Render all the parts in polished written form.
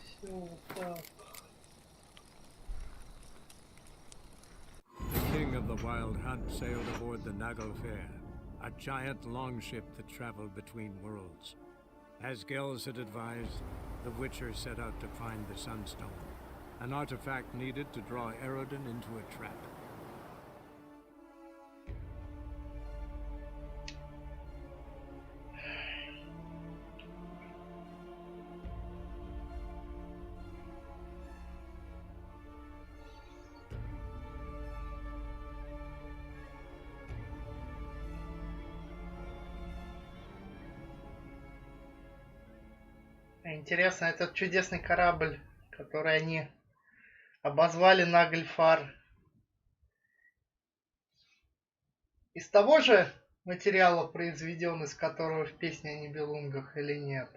Все вот так. The king of the wild hunt sailed aboard the Naglfair, a giant longship that traveled between worlds. As Gels had advised, the Witcher set out to find the Sunstone, an artifact needed to draw Erodin into a trap. Интересно, этот чудесный корабль, который они обозвали Нагльфар, из того же материала произведен, из которого в песне о Нибелунгах, или нет?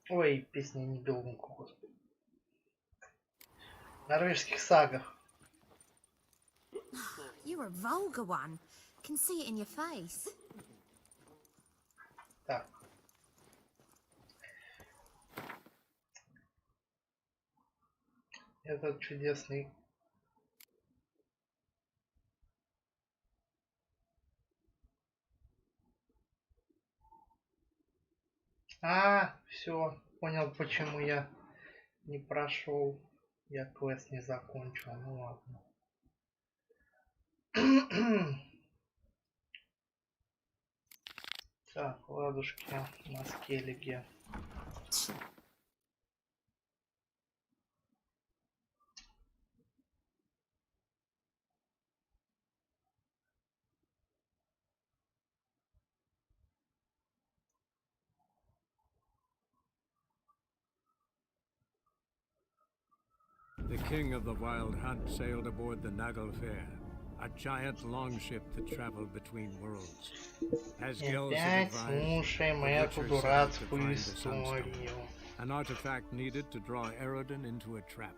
Ой, песня о Нибелунгах, господи. В норвежских сагах. You're a vulgar one. Can see it in your face. Так. Этот чудесный. Все, понял, почему я не прошел. Я квест не закончил. Ну ладно. Так, ладушки на скеллиге. The king of the wild hunt sailed aboard the Naglfair, a giant longship that traveled between worlds. As Gels had Опять advised, слушаем the эту Witcher set out to дурацкую find the Sunstone, историю. an artifact needed to draw Erodin into a trap.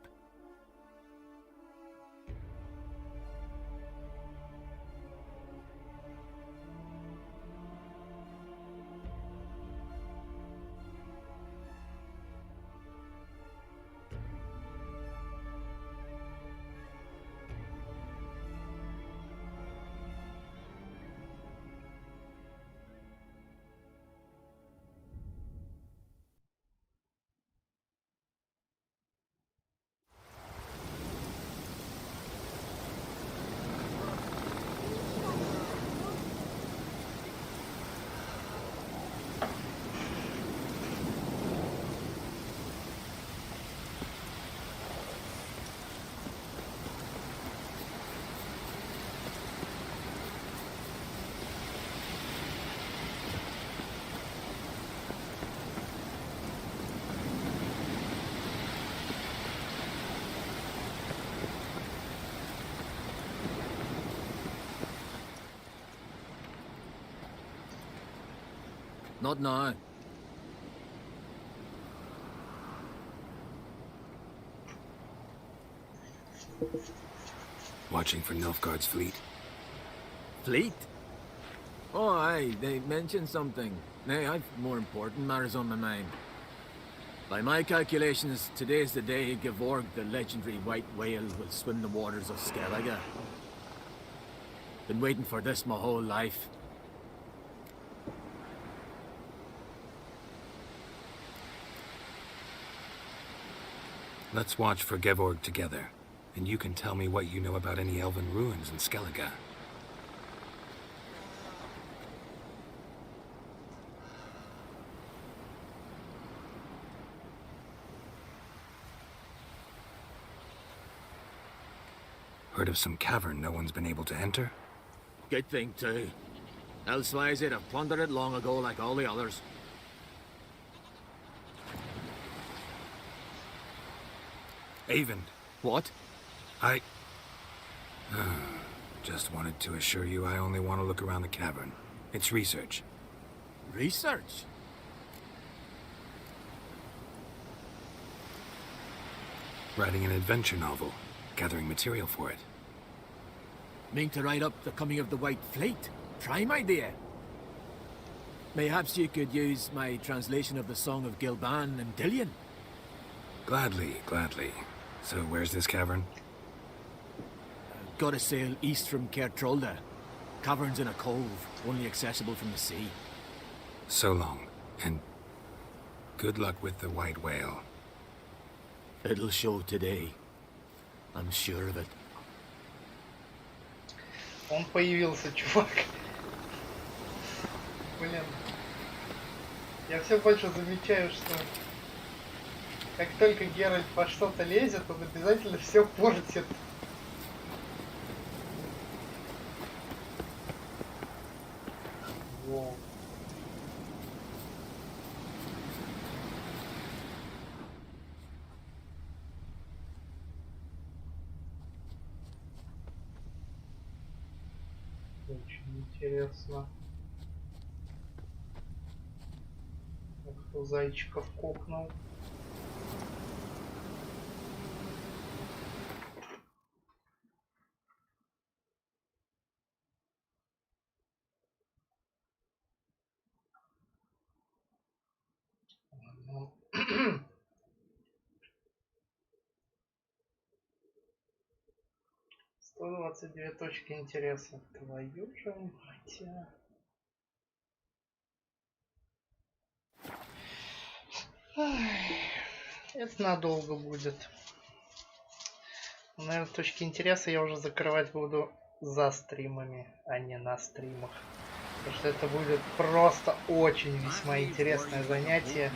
Not now. Watching for Nilfgaard's fleet. Fleet? Oh, aye, they mentioned something. Nay, I've more important matters on my mind. By my calculations, today's the day Gevorg, the legendary white whale, will swim the waters of Skellige. Been waiting for this my whole life. Let's watch for Gevorg together, and you can tell me what you know about any elven ruins in Skellige. Heard of some cavern no one's been able to enter? Good thing, too. Elsewise, they'd have plundered it long ago like all the others. Avon. What? I... Just wanted to assure you I only want to look around the cavern. It's research. Research? Writing an adventure novel. Gathering material for it. Mean to write up the coming of the White Fleet? prime idea. Mayhaps you could use my translation of the Song of Gilban and Dillion. Gladly, gladly. So where's this cavern? Gotta sail east from Kertrolda. Cavern's in a cove, only accessible from the sea. So long, and good luck with the white whale. It'll show today. I'm sure of it. Он появился, чувак. Блин. Я все больше замечаю, что как только Геральт по что-то лезет, он обязательно все портит. Воу. Очень интересно. Кто зайчиков кокнул? Ладно. 122 точки интереса. Твою же мать. Это надолго будет. Наверное, точки интереса я уже закрывать буду за стримами, а не на стримах. Потому что это будет просто очень весьма интересное занятие.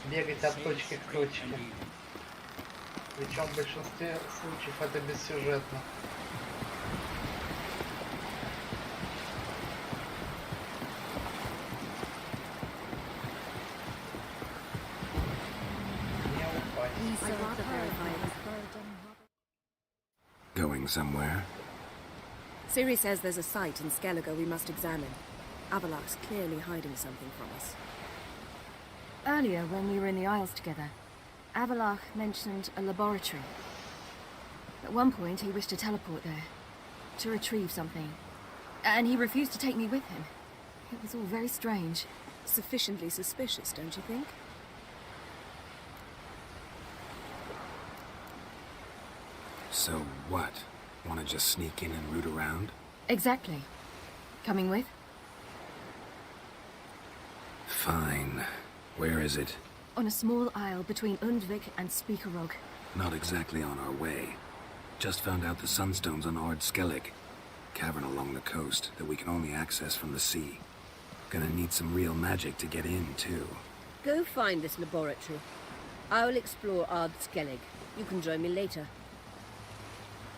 Бегать от точки к точке. Причем в большинстве случаев это бессюжетно. Going somewhere? Ciri says there's a site in Skellige we must examine. Avalok's clearly hiding something from us. Earlier, when we were in the Isles together, Avalok mentioned a laboratory. At one point, he wished to teleport there, to retrieve something. And he refused to take me with him. It was all very strange. Sufficiently suspicious, don't you think? So what? Want to just sneak in and root around? Exactly. Coming with? Fine. Where is it? On a small isle between Undvik and Speakerog. Not exactly on our way. Just found out the sunstones on Ard Skellig. Cavern along the coast that we can only access from the sea. Gonna need some real magic to get in, too. Go find this laboratory. I will explore Ard Skellig. You can join me later.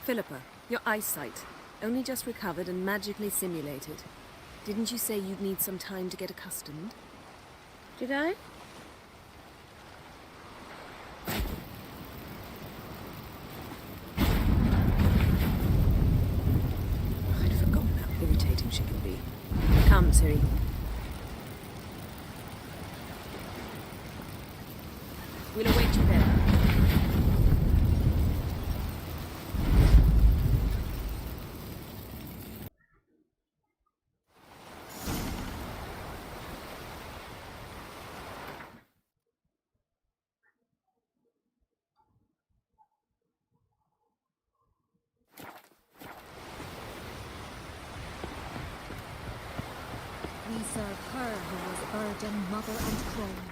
Philippa, your eyesight. Only just recovered and magically simulated. Didn't you say you'd need some time to get accustomed? Did I? I'd forgotten how irritating she can be. Come, Ciri. We'll await you there. We serve her who was virgin, mother and crone.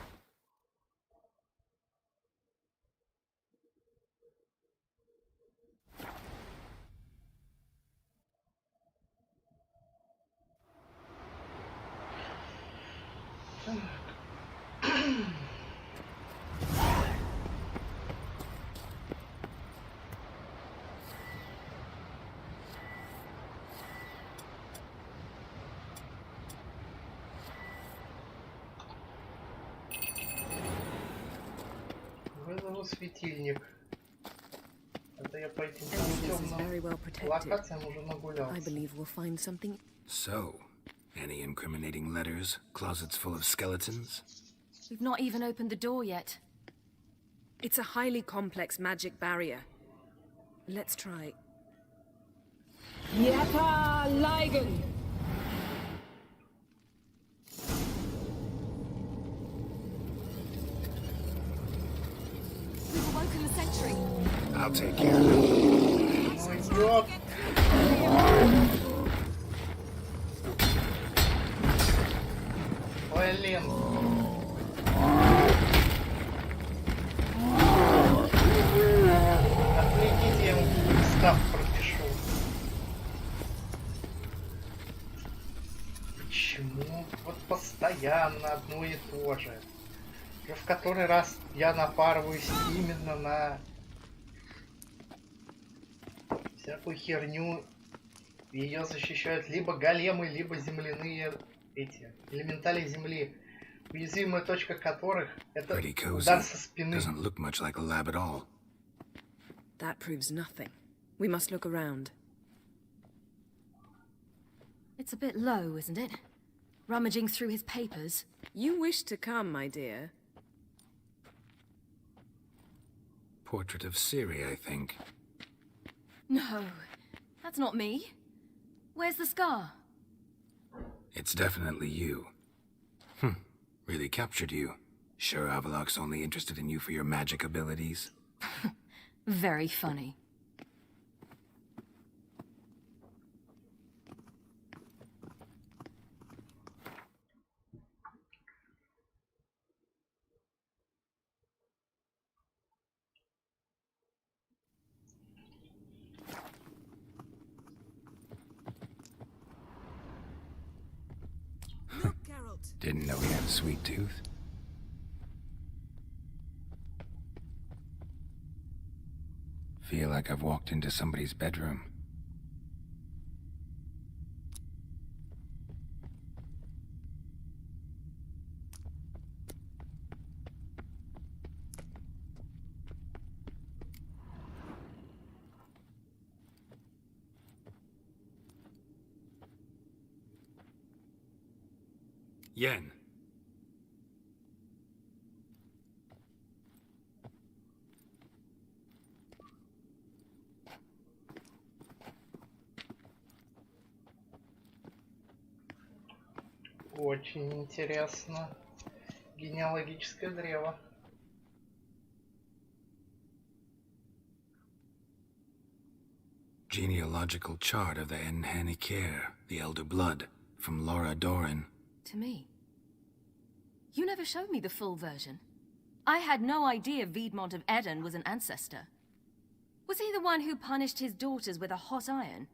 Вызову светильник. Это я по этим This is very well темным protected. локациям уже I нагулялся. believe we'll find something. So, any incriminating letters? Closets full of skeletons? We've not even opened the door yet. It's a highly complex magic barrier. Let's try. Yeta Ligen! I'll take care of it. Ну ёп. Блин. Отвлеките, я ему став пропишу. Почему вот постоянно одно и то же? Уже в который раз я напарываюсь именно на всякую херню. Ее защищают либо големы, либо земляные эти элементали земли, уязвимая точка которых это удар со спины. Doesn't look much like a lab at all. That proves nothing. We must look around. It's a bit low, isn't it? Rummaging through his papers. You wish to come, my dear. Portrait of Siri, I think. No, that's not me. Where's the scar? It's definitely you. Really captured you. Sure Avalok's only interested in you for your magic abilities? Very funny. Look, Geralt. Didn't know he had a sweet tooth. Feel like I've walked into somebody's bedroom. Yen. Очень интересно. Генеалогическое древо. Genealogical chart of the Enhanikir, the Elder Blood, from Laura Doran. To me. You never showed me the full version. I had no idea Viedmont of Eden was an ancestor. Was he the one who punished his daughters with a hot iron?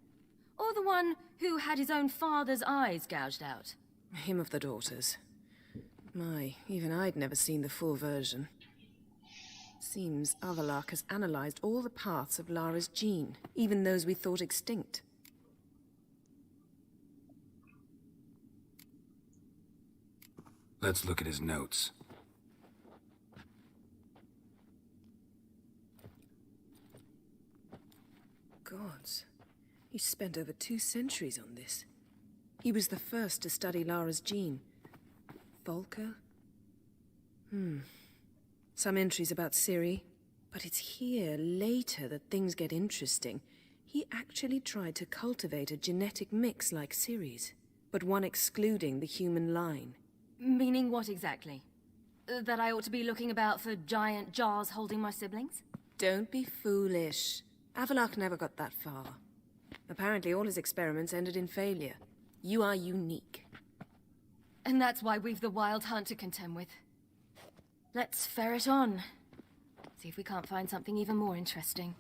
Or the one who had his own father's eyes gouged out? Him of the daughters. My, even I'd never seen the full version. Seems Avalok has analyzed all the parts of Lara's gene, even those we thought extinct. Let's look at his notes. Gods, he spent over 2 centuries on this. He was the first to study Lara's gene. Volker? Some entries about Ciri, but it's here, later, that things get interesting. He actually tried to cultivate a genetic mix like Ciri's, but one excluding the human line. Meaning what exactly? That I ought to be looking about for giant jars holding my siblings? Don't be foolish. Avalok never got that far. Apparently all his experiments ended in failure. You are unique. And that's why we've the Wild Hunt to contend with. Let's ferret on. See if we can't find something even more interesting.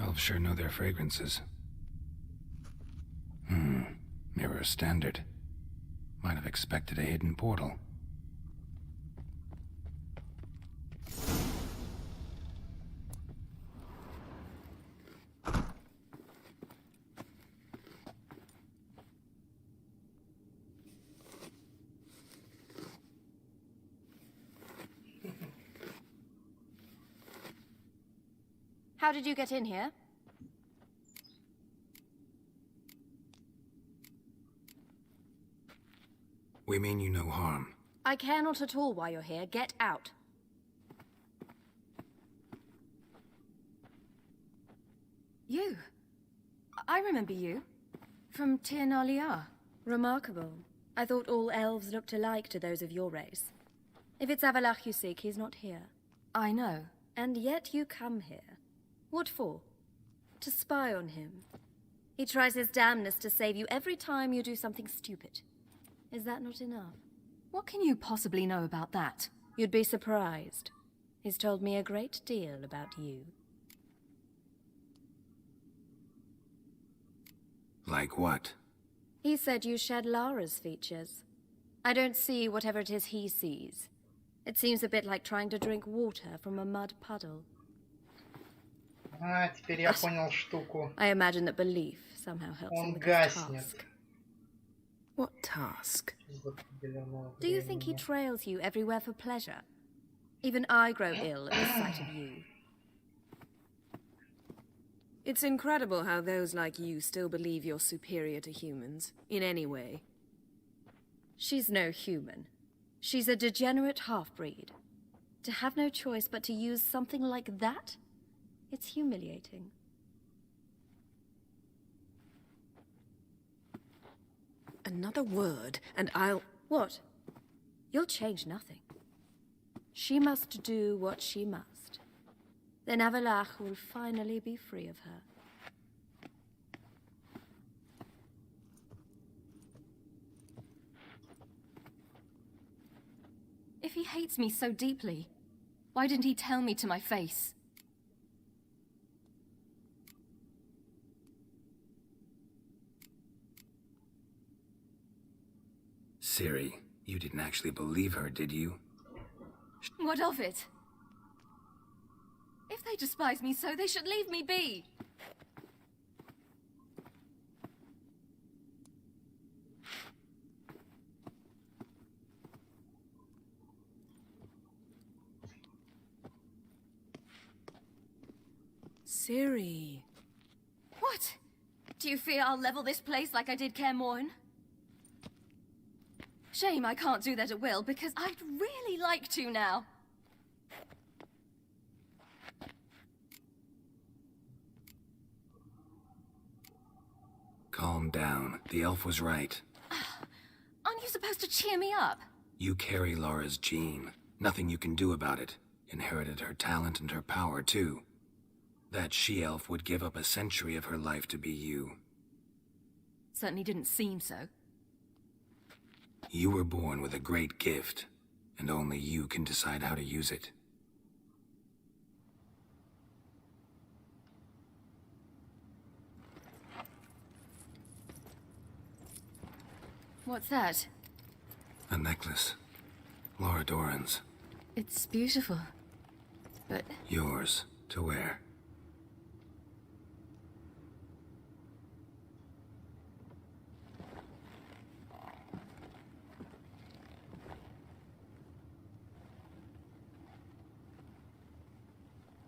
Elves sure know their fragrances. Mirror standard. Might have expected a hidden portal. How did you get in here? We mean you no harm. I care not at all why you're here. Get out. You? I remember you. From Tir Nalia. Remarkable. I thought all elves looked alike to those of your race. If it's Avalach you seek, he's not here. I know. And yet you come here. What for? To spy on him. He tries his damnedest to save you every time you do something stupid. Is that not enough? What can you possibly know about that? You'd be surprised. He's told me a great deal about you. Like what? He said you shared Lara's features. I don't see whatever it is he sees. It seems a bit like trying to drink water from a mud puddle. А, теперь я понял штуку. I imagine that belief somehow helps him Он with his гаснет. task. What task? Из определенного Do you think he времени. trails you everywhere for pleasure? Even I grow ill at the sight of you. It's incredible how those like you still believe you're superior to humans, in any way. She's no human. She's a degenerate half-breed. To have no choice but to use something like that? It's humiliating. Another word, and I'll... What? You'll change nothing. She must do what she must. Then Avalach will finally be free of her. If he hates me so deeply, why didn't he tell me to my face? Ciri, you didn't actually believe her, did you? What of it? If they despise me so, they should leave me be. Ciri. What? Do you fear I'll level this place like I did Kaer Morhen? Shame I can't do that at will, because I'd really like to now. Calm down. The elf was right. Aren't you supposed to cheer me up? You carry Laura's gene. Nothing you can do about it. Inherited her talent and her power, too. That she-elf would give up a century of her life to be you. Certainly didn't seem so. You were born with a great gift, and only you can decide how to use it. What's that? A necklace. Laura Doran's. It's beautiful. But Yours to wear.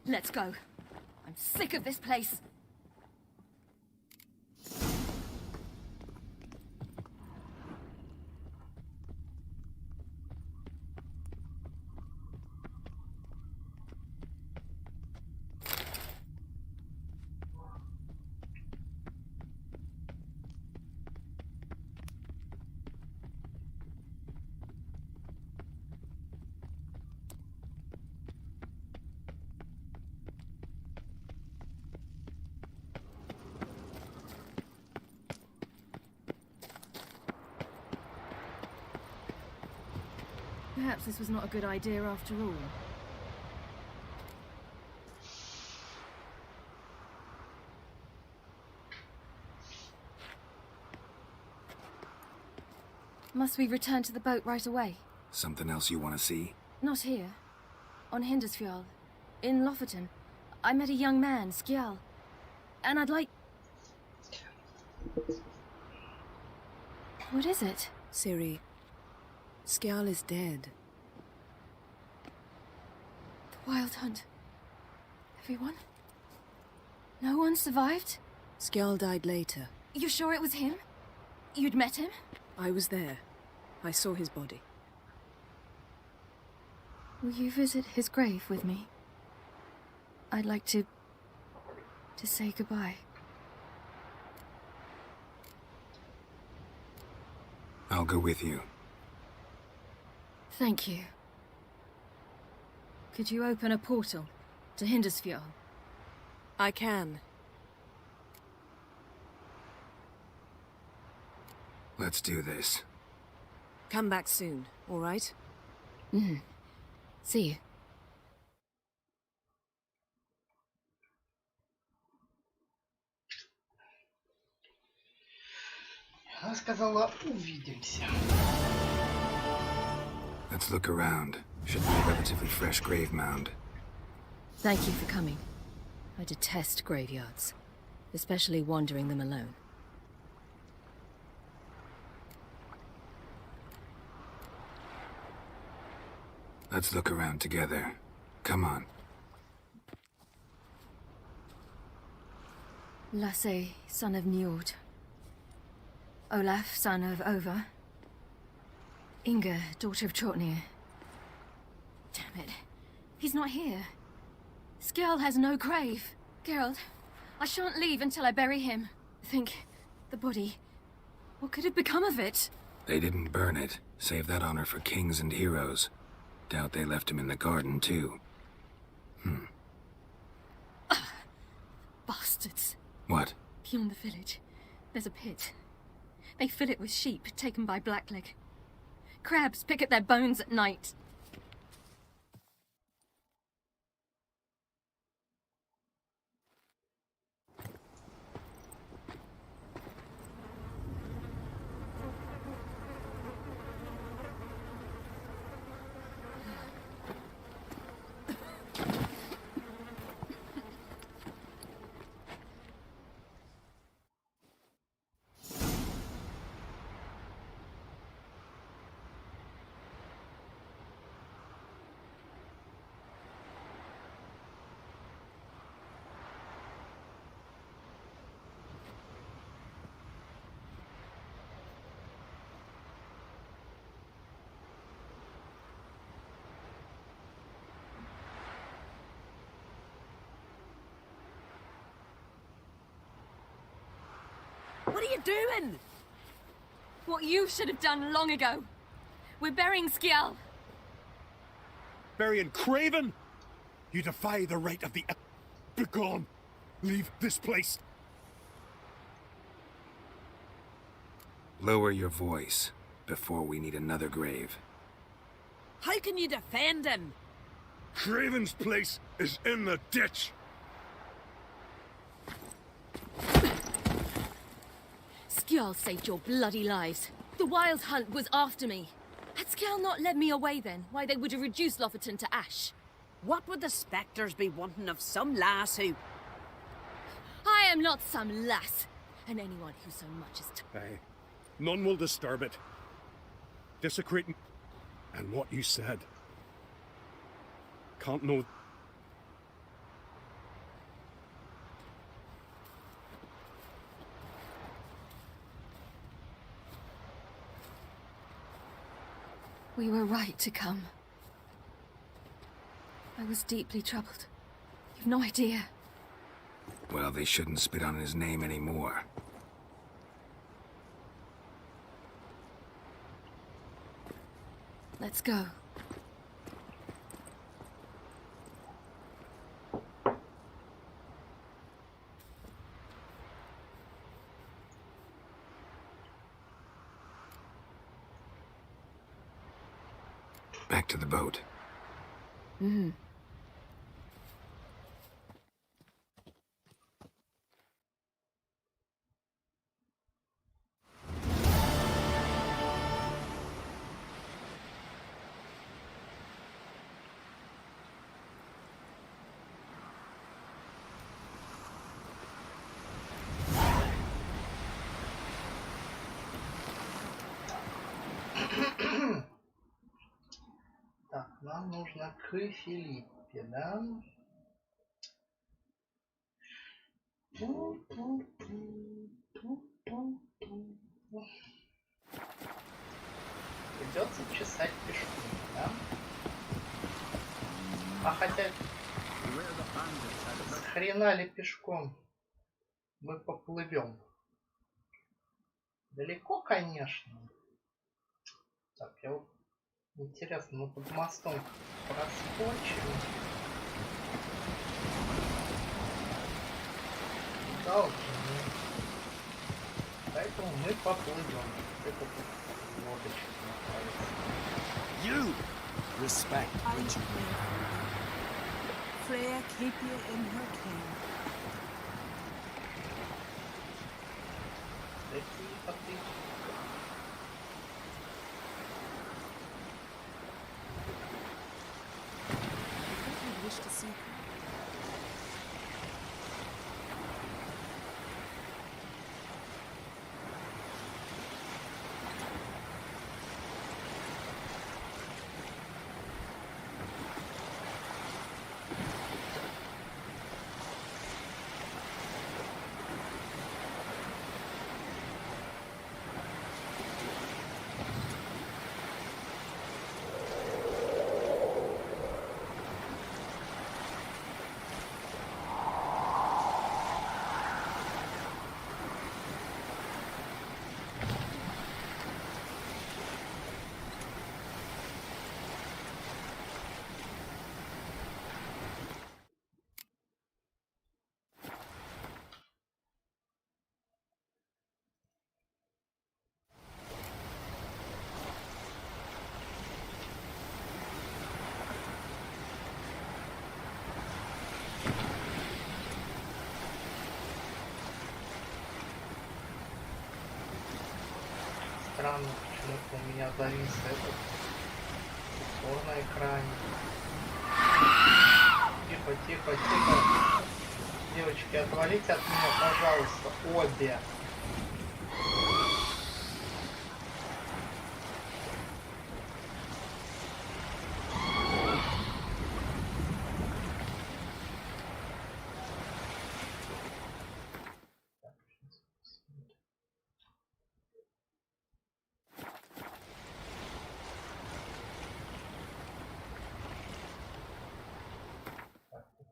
let's go. I'm sick of this place. Perhaps this was not a good idea after all. Must we return to the boat right away? Something else you want to see? Not here. On Hindersfjall. In Lofoten. I met a young man, Skjal. And I'd like... What is it? Ciri, Skjal is dead. The Wild Hunt. Everyone? No one survived? Skjal died later. You sure it was him? You'd met him? I was there. I saw his body. Will you visit his grave with me? I'd like to say goodbye. I'll go with you. Thank you. Could you open a portal to Hindersfjord? I can. Let's do this. Come back soon, all right? See you. Она сказала, увидимся. Let's look around. Should be a relatively fresh grave mound. Thank you for coming. I detest graveyards, especially wandering them alone. Let's look around together. Come on. Lasse, son of Njord. Olaf, son of Over. Inga, daughter of Trotnir. Damn it. He's not here. Skjall has no grave. Geralt, I shan't leave until I bury him. Think, the body. What could have become of it? They didn't burn it. Save that honor for kings and heroes. Doubt they left him in the garden, too. Bastards. What? Beyond the village, there's a pit. They fill it with sheep taken by Blackleg. Crabs pick at their bones at night. What are you doing? What you should have done long ago. We're burying Skjall. Burying Craven? You defy the right of the... Begone! Leave this place! Lower your voice before we need another grave. How can you defend him? Craven's place is in the ditch! Skjall saved your bloody lives. The Wild Hunt was after me. Had Skjall not led me away then, why they would have reduced Lofoten to ash. What would the spectres be wanting of some lass who... I am not some lass, and anyone who so much as... Aye. None will disturb it. Desecrating... And what you said. Can't know... We were right to come. I was deeply troubled. You've no idea. Well, they shouldn't spit on his name anymore. Let's go. Back to the boat. Так, нам нужно к Филиппе, да? Придется чесать пешком, да? А хотя... С хрена ли пешком мы поплывем? Далеко, конечно. Так, я вот... Интересно, мы под мостом проскочим? Должны. Поэтому мы поплывем. Это тут лодочка находится. You respect Richard. Freya, keep you in her care. Тихо, тихо. I wish to see her. Странно, почему-то у меня завис этот упор на экране. Тихо, тихо, тихо. Девочки, отвалите от меня, пожалуйста, обе.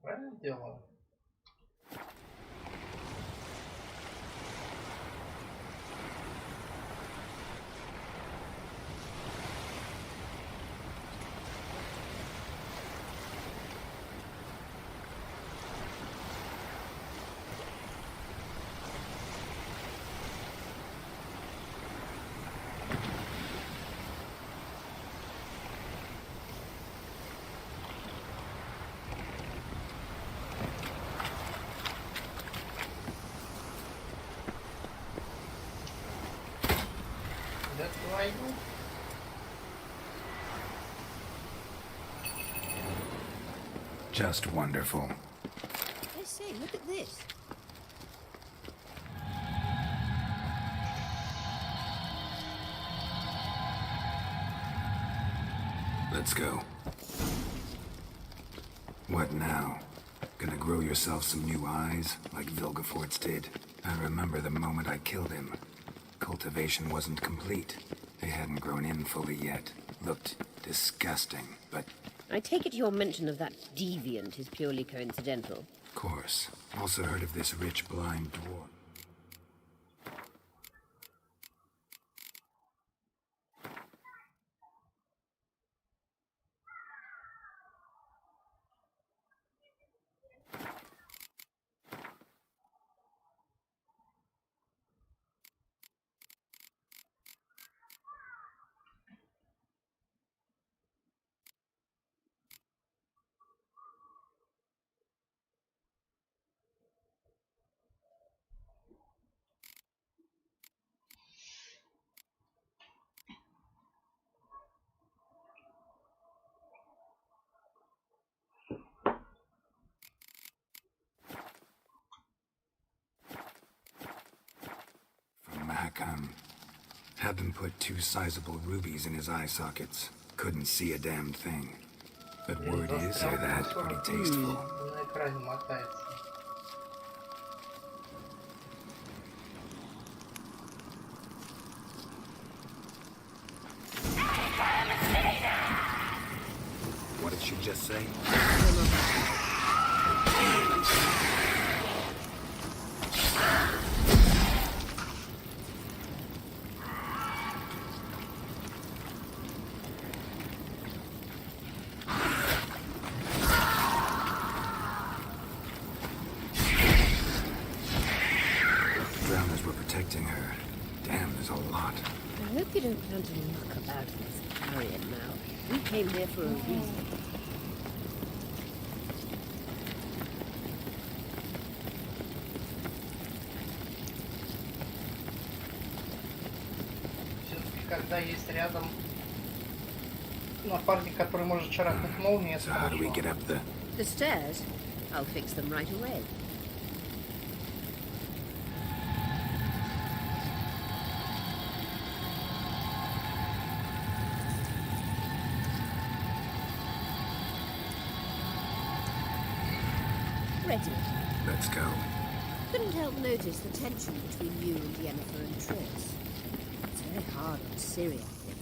Правильно делаю? Just wonderful. I say, look at this. Let's go. What now? Gonna grow yourself some new eyes, like Vilgefortz did? I remember the moment I killed him. Cultivation wasn't complete. They hadn't grown in fully yet. Looked disgusting, but... I take it your mention of that deviant is purely coincidental. Of course. Also heard of this rich blind dwarf. Had them put 2 sizable rubies in his eye sockets. Couldn't see a damn thing. But word is they're that pretty tasteful. What did she just say? I hope you don't plan to muck about in this carrion now. We came here for a reason. Все-таки, когда есть рядом напарник, который может шарахнуть молнией, это So how do we get хорошо. up the... The stairs? I'll fix them right away. Ready. Let's go. Couldn't help notice the tension between you and Yennefer and Triss. It's very hard on Ciri, I think.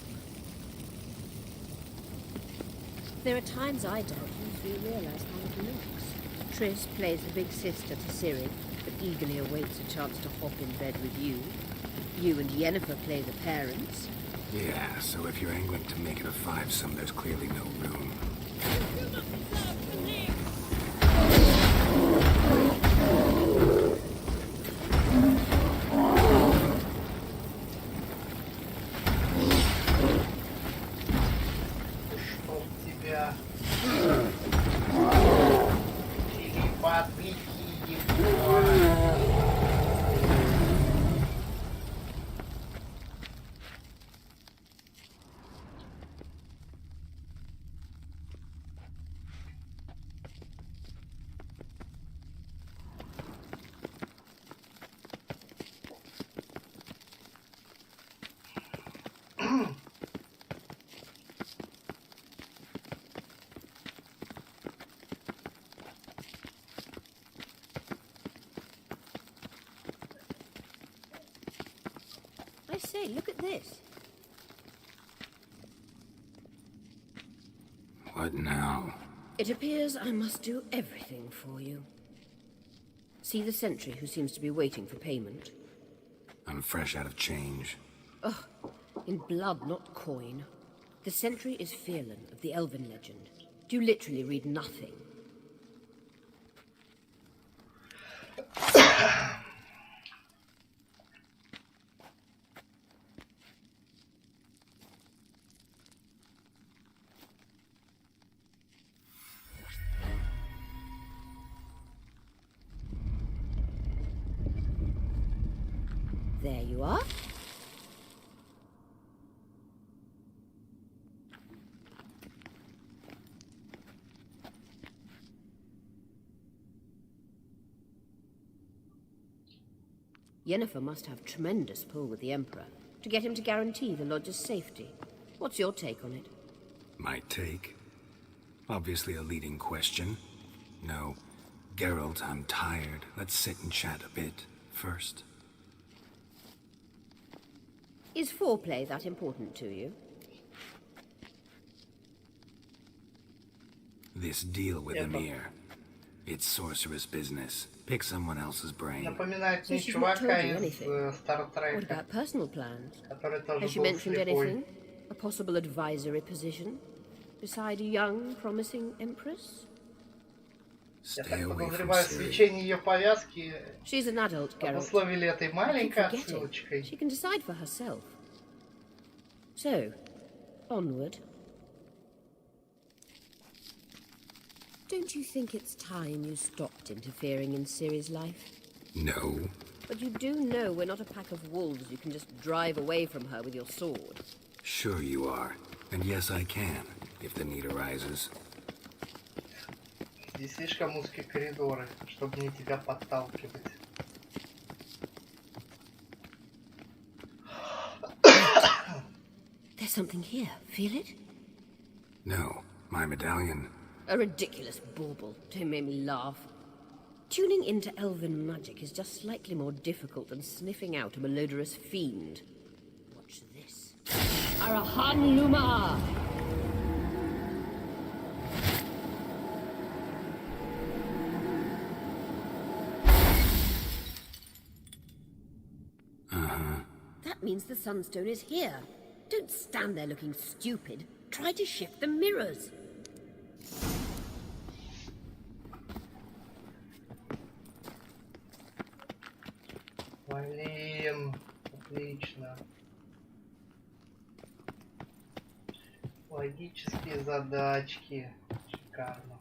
There are times I don't usually realise how it looks. Triss plays the big sister to Ciri, but eagerly awaits a chance to hop in bed with you. You and Yennefer play the parents. Yeah, so if you're angling to make it a fivesome, there's clearly no room. Чтоб тебя... Телепатики его. I say, look at this. What now? It appears I must do everything for you. See the sentry who seems to be waiting for payment? I'm fresh out of change. Ugh, in blood, not coin. The sentry is Fearlan of the Elven legend. Do you literally read nothing? There you are. Yennefer must have tremendous pull with the Emperor to get him to guarantee the lodge's safety. What's your take on it? My take? Obviously a leading question. No. Geralt, I'm tired. Let's sit and chat a bit first. Is foreplay that important to you? This deal with Yeah, Emir. It's sorceress business. Pick someone else's brain. Напоминает So мне she's not told чувака you из anything? Star What Trek, about personal plans? который тоже Has she был mentioned слепой. anything? A possible advisory position? Beside a young, promising empress? Я Stay так away from подозреваю, Ciri. свечение ее повязки She's an adult, Geralt. обусловили этой I keep маленькой forgetting. отсылочкой. She can decide for herself. So, onward. Don't you think it's time you stopped interfering in Ciri's life? No. But you do know we're not a pack of wolves you can just drive away from her with your sword. Sure you are. And yes, I can, if the need arises. Здесь слишком узкие коридоры, чтобы не тебя подталкивать. There's something here. Feel it? No. My medallion. A ridiculous bauble. Don't make me laugh. Tuning into elven magic is just slightly more difficult than sniffing out a malodorous fiend. Watch this. Arahan Luma! That means the Sunstone is here. Don't stand there looking stupid. Try to shift the mirrors. Блин, отлично. Логические задачки. Шикарно.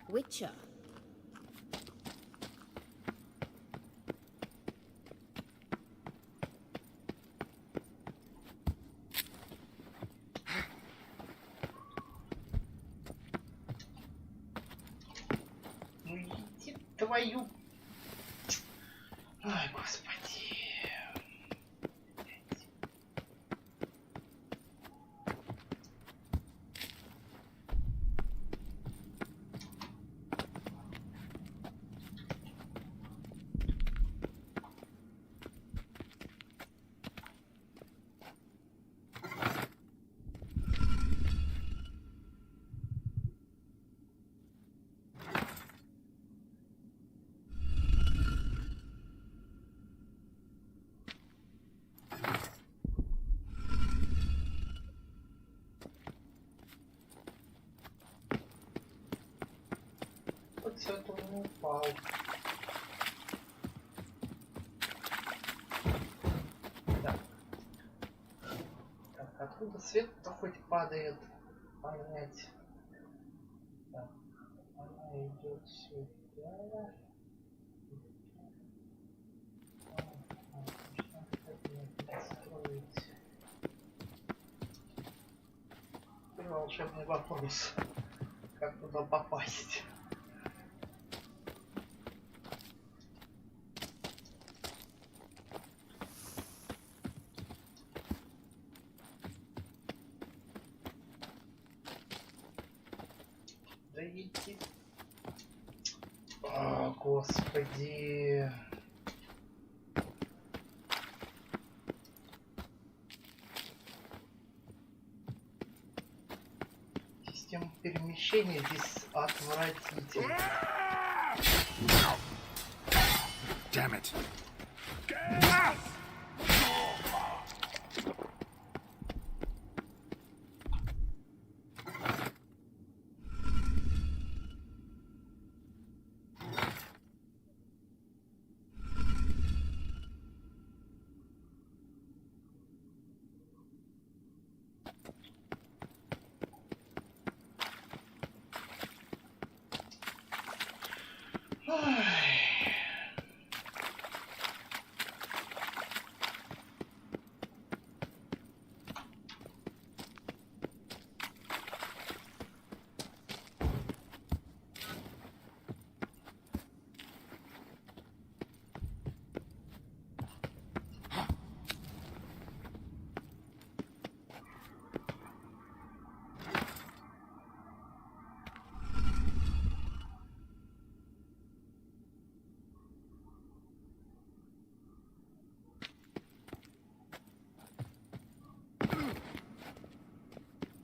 Witcher. Ну иди твою... Ай, господи. Вот с этого не упал. Так. Так, откуда свет-то хоть падает? Понять. Так, она идет сюда. Нужно настроить. Теперь волшебный вопрос. Как туда попасть? Да иди. О, господи. Система перемещения здесь отвратительная. Damn it.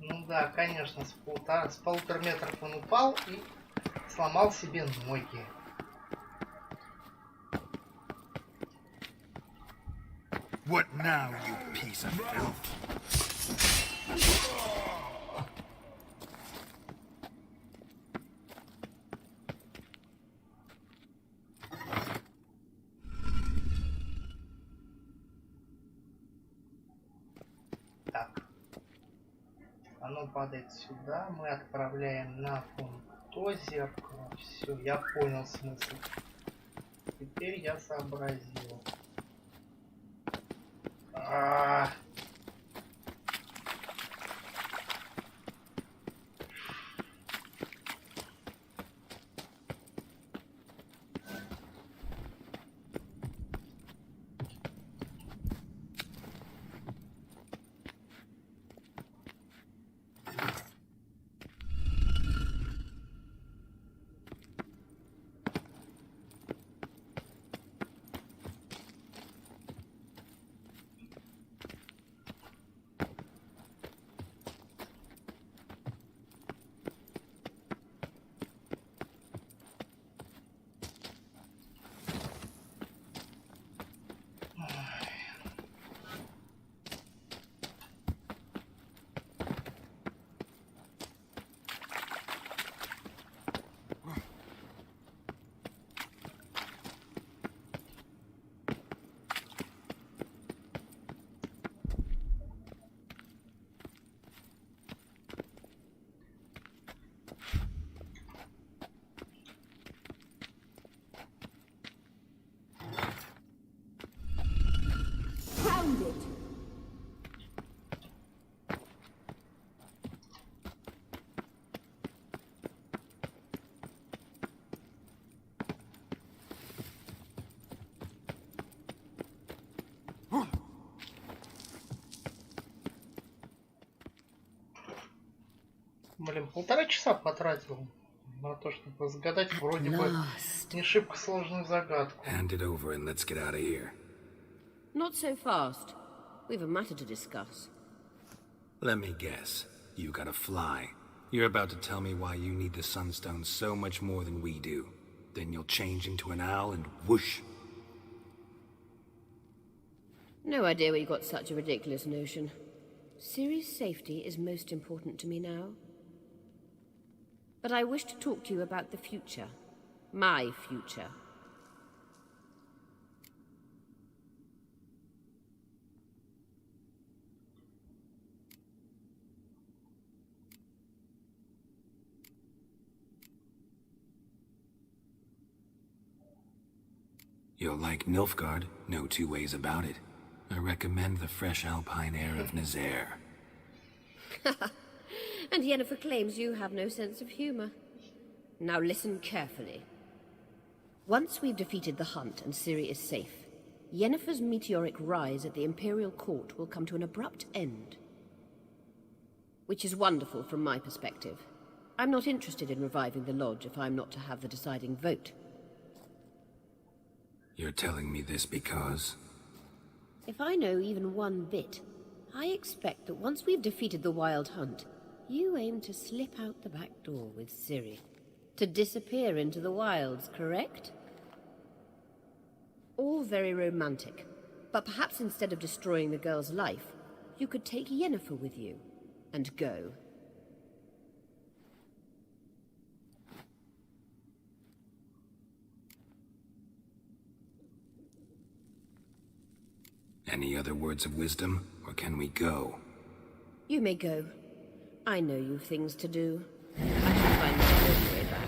Ну да, конечно, с полутора метров он упал и сломал себе ноги. What now, you piece of filth? Так. Оно падает сюда. Мы отправляем на фон то зеркало. Все, я понял смысл. Теперь я сообразил. Блин, 1,5 часа потратил на то, чтобы разгадать вроде бы не шибко сложную загадку. Hand it over and let's get out of here. Not so fast. We've a matter to discuss. Let me guess. You gotta fly. You're about to tell me why you need the Sunstone so much more than we do. Then you'll change into an owl and whoosh. No idea where you got such a ridiculous notion. Ciri's safety is most important to me now. But I wish to talk to you about the future. My future. You'll like Nilfgaard, no two ways about it. I recommend the fresh alpine air of Nazaire. And Yennefer claims you have no sense of humor. Now listen carefully. Once we've defeated the hunt and Ciri is safe, Yennefer's meteoric rise at the Imperial Court will come to an abrupt end. Which is wonderful from my perspective. I'm not interested in reviving the Lodge if I'm not to have the deciding vote. You're telling me this because... If I know even one bit, I expect that once we've defeated the Wild Hunt, you aim to slip out the back door with Ciri. To disappear into the wilds, correct? All very romantic. But perhaps instead of destroying the girl's life, you could take Yennefer with you, and go. Any other words of wisdom, or can we go? You may go. I know you've things to do. I shall find my own way back.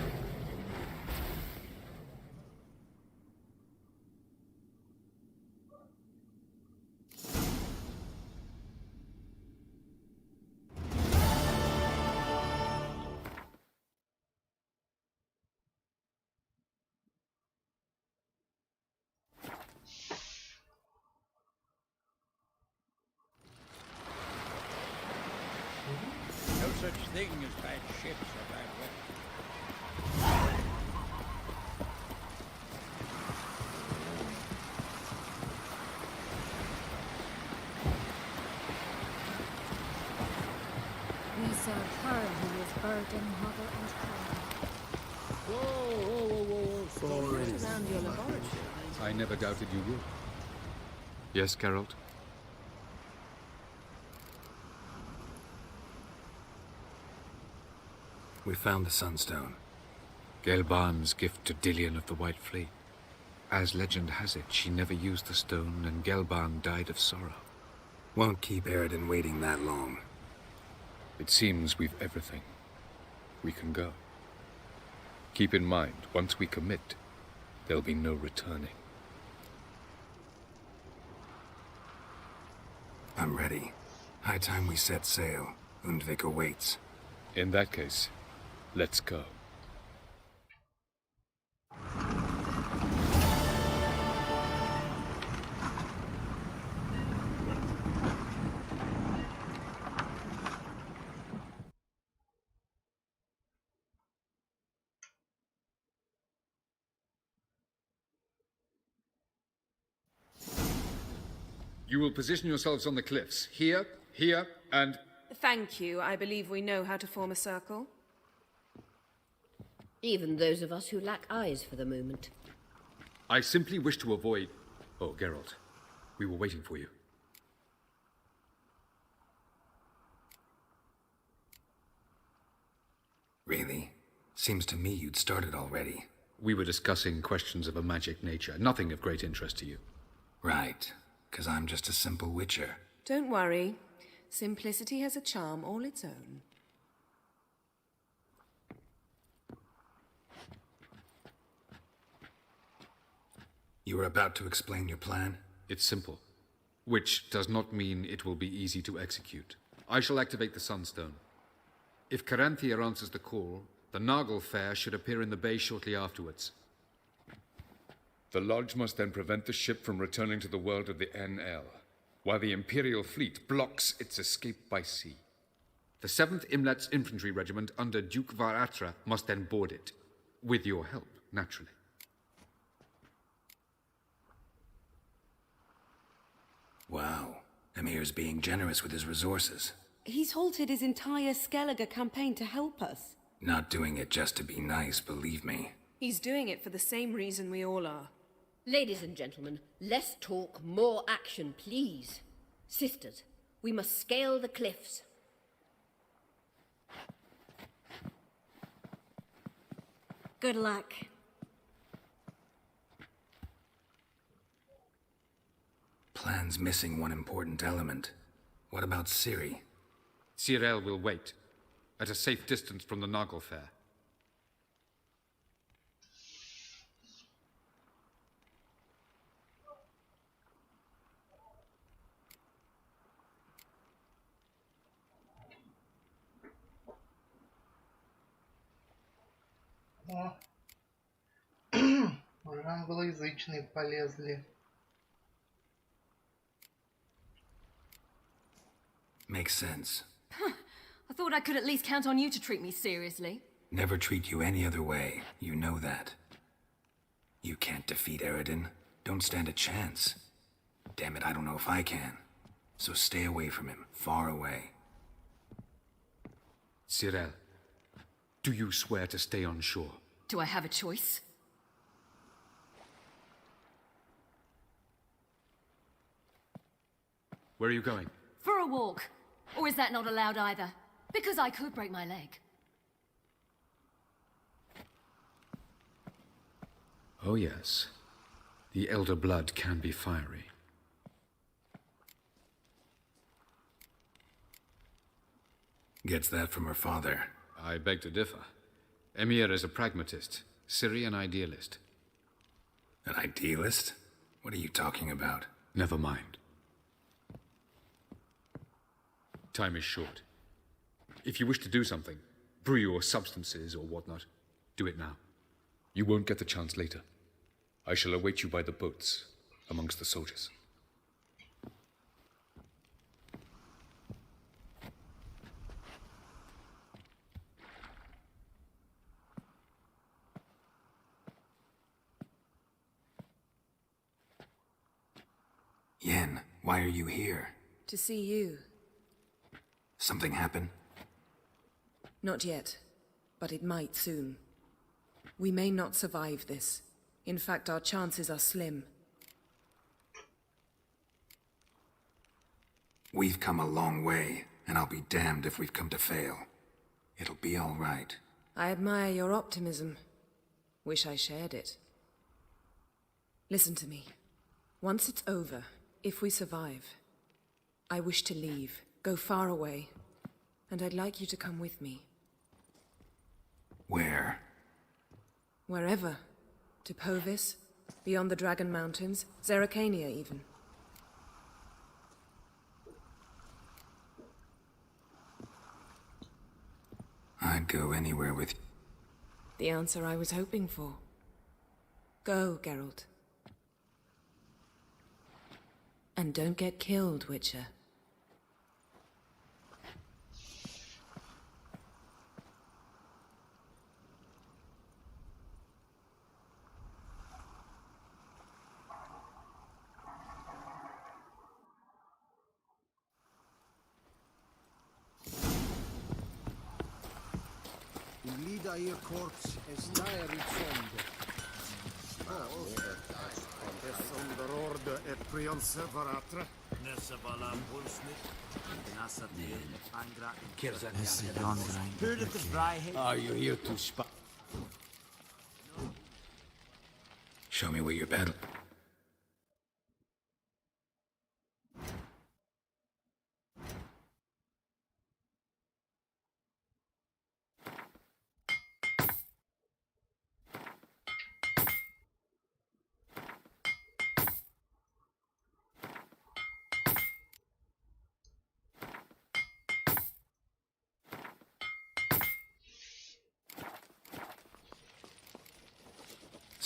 No such thing as bad ships or bad weather. We serve her who is burden, mother, and child. Whoa. Around your laboratory. I never doubted you would. Yes, Geralt? We found the Sunstone. Gelban's gift to Dillion of the White Fleet. As legend has it, she never used the stone, and Gelban died of sorrow. Won't keep Eridan waiting that long. It seems we've everything. We can go. Keep in mind, once we commit, there'll be no returning. I'm ready. High time we set sail. Undvik awaits. In that case, let's go. You will position yourselves on the cliffs. Here, here, and... Thank you. I believe we know how to form a circle. Even those of us who lack eyes for the moment. I simply wish to avoid... Oh, Geralt. We were waiting for you. Really? Seems to me you'd started already. We were discussing questions of a magic nature. Nothing of great interest to you. Right. 'Cause I'm just a simple witcher. Don't worry. Simplicity has a charm all its own. You were about to explain your plan? It's simple. Which does not mean it will be easy to execute. I shall activate the Sunstone. If Caranthea answers the call, the Nagel Fair should appear in the bay shortly afterwards. The Lodge must then prevent the ship from returning to the world of the NL, while the Imperial fleet blocks its escape by sea. The 7th Imlet's infantry regiment under Duke Varatra must then board it. With your help, naturally. Wow. Emir's being generous with his resources. He's halted his entire Skellige campaign to help us. Not doing it just to be nice, believe me. He's doing it for the same reason we all are. Ladies and gentlemen, less talk, more action, please. Sisters, we must scale the cliffs. Good luck. Plan's missing one important element. What about Ciri? Cyril will wait, at a safe distance from the Noggle Fair. Уже англоязычные полезли. Makes sense. I thought I could at least count on you to treat me seriously. Never treat you any other way. You know that. You can't defeat Eridan. Don't stand a chance. Damn it, I don't know if I can. So stay away from him. Far away. Cyril, do you swear to stay on shore? Do I have a choice? Where are you going? For a walk. Or is that not allowed either? Because I could break my leg. Oh yes. The elder blood can be fiery. Gets that from her father. I beg to differ. Emir is a pragmatist, Ciri an idealist. An idealist? What are you talking about? Never mind. Time is short. If you wish to do something, brew your substances or whatnot, do it now. You won't get the chance later. I shall await you by the boats, amongst the soldiers. Yen, why are you here? To see you. Something happen? Not yet, but it might soon. We may not survive this. In fact, our chances are slim. We've come a long way, and I'll be damned if we've come to fail. It'll be all right. I admire your optimism. Wish I shared it. Listen to me. Once it's over, if we survive, I wish to leave, go far away, and I'd like you to come with me. Where? Wherever. To Povis, beyond the Dragon Mountains, Zeracania even. I'd go anywhere with you. The answer I was hoping for. Go, Geralt. And don't get killed, Witcher. Lida ihr korps es daer i sonde. Es sonder orde et prionse varatra. Nessa balam pulsnit. Nassa den angra in Are you here to spy? Show me where you're battle.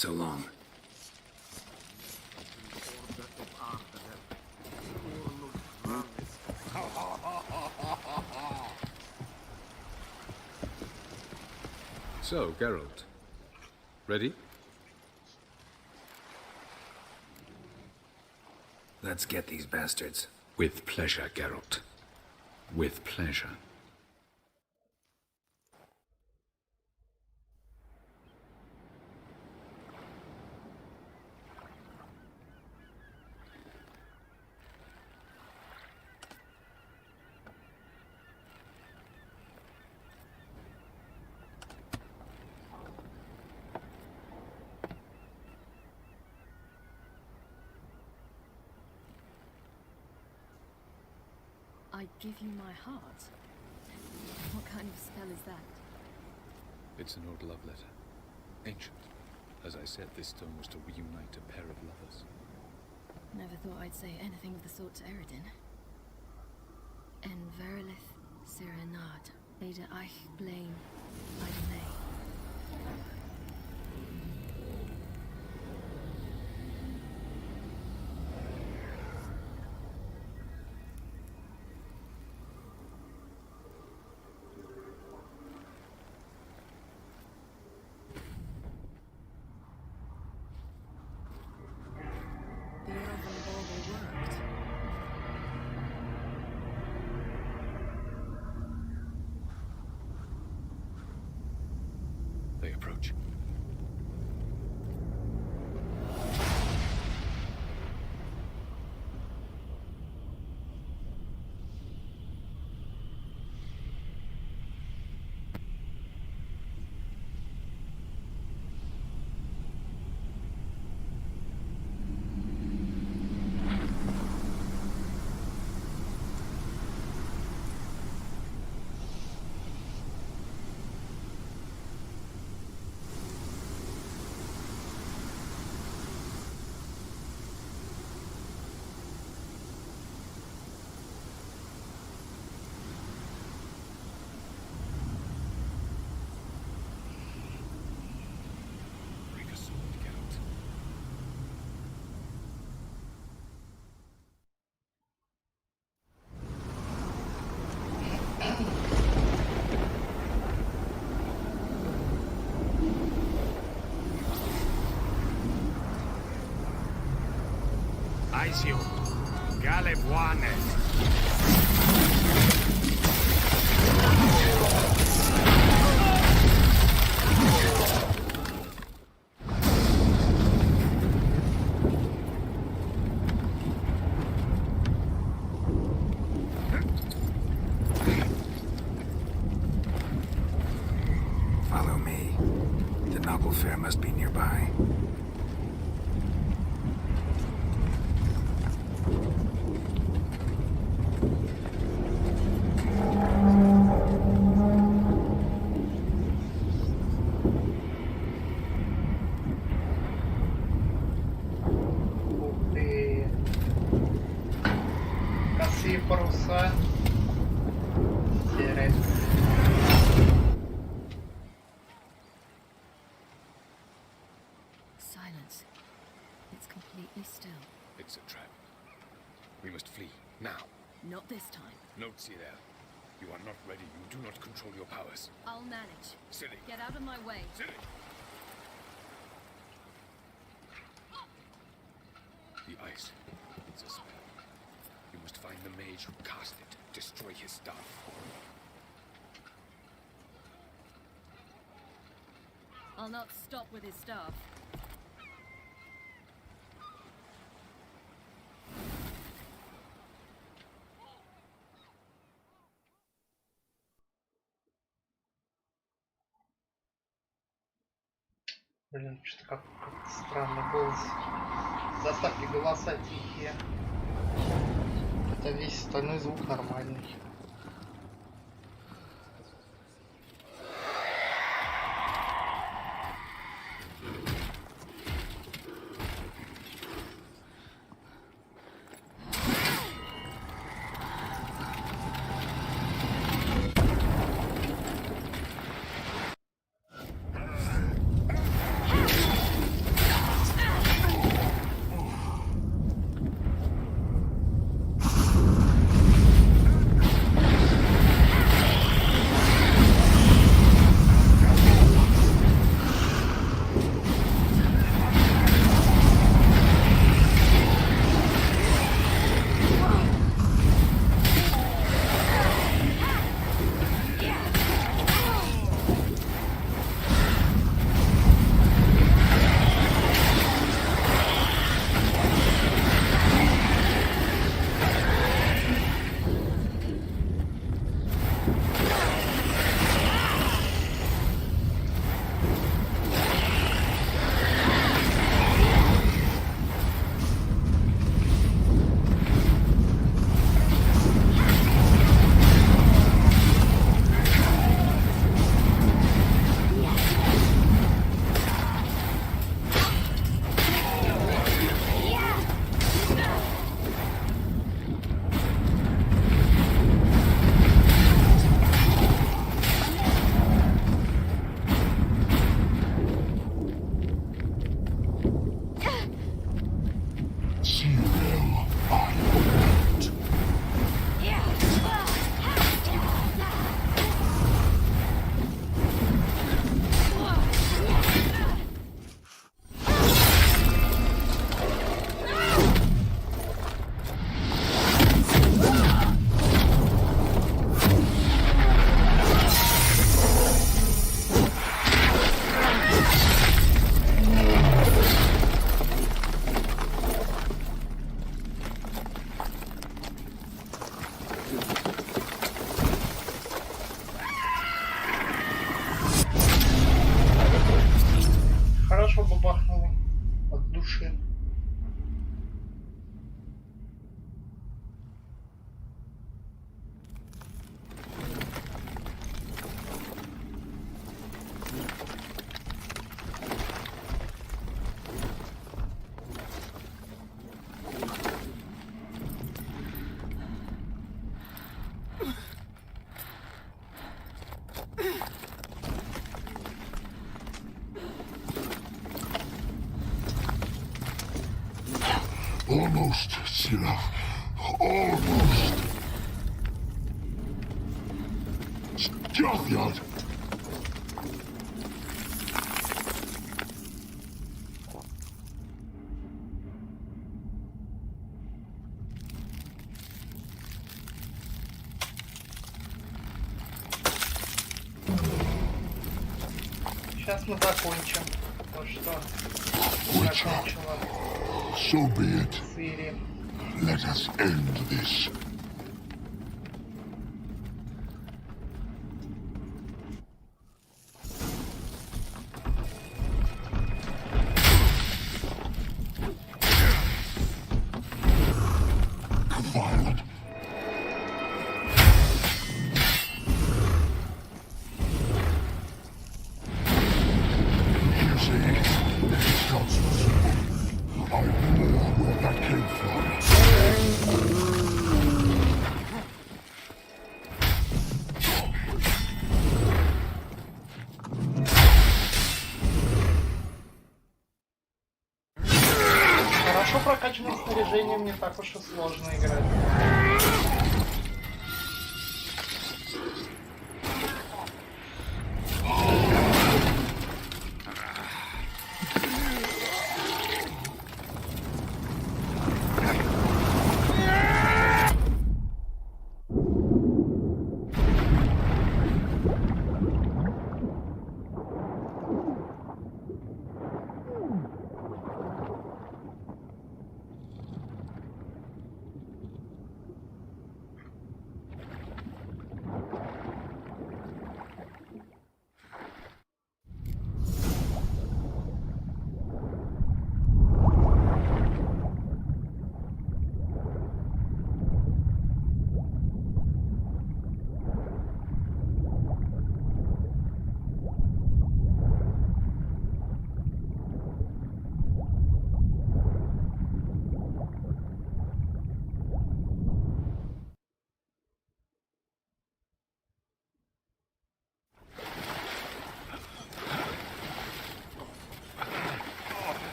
So long. So, Geralt. Ready? Let's get these bastards. With pleasure, Geralt. With pleasure. I give you my heart? What kind of spell is that? It's an old love letter. Ancient. As I said, this stone was to reunite a pair of lovers. Never thought I'd say anything of the sort to Eredin. En verilith serenad, Ada eich blame, Idle. They approach. Aisio, Gale buone. Follow me. The Noggle Fair must be nearby. Паруса. Терять. Silence. It's completely still. It's a trap. We must flee, now. Not this time. Note, see there. You are not ready. You do not control your powers. I'll manage. Silly. Get out of my way. Silly. The ice. It's a spell. You must find the mage who cast it. Destroy his staff. I'll not stop with his staff. Блин, что-то как-то странный голос. Заставьте голоса тихие. Хотя весь остальной звук нормальный. бахнуло от души. Almost, Sirach. Almost. Stjåthjad. Сейчас мы закончим то, что закончила. So be it. Сири. Let us end this. Violent. You see, it's not so simple. I know where that came from. Хорошо прокачанным снаряжением не так уж и сложно играть.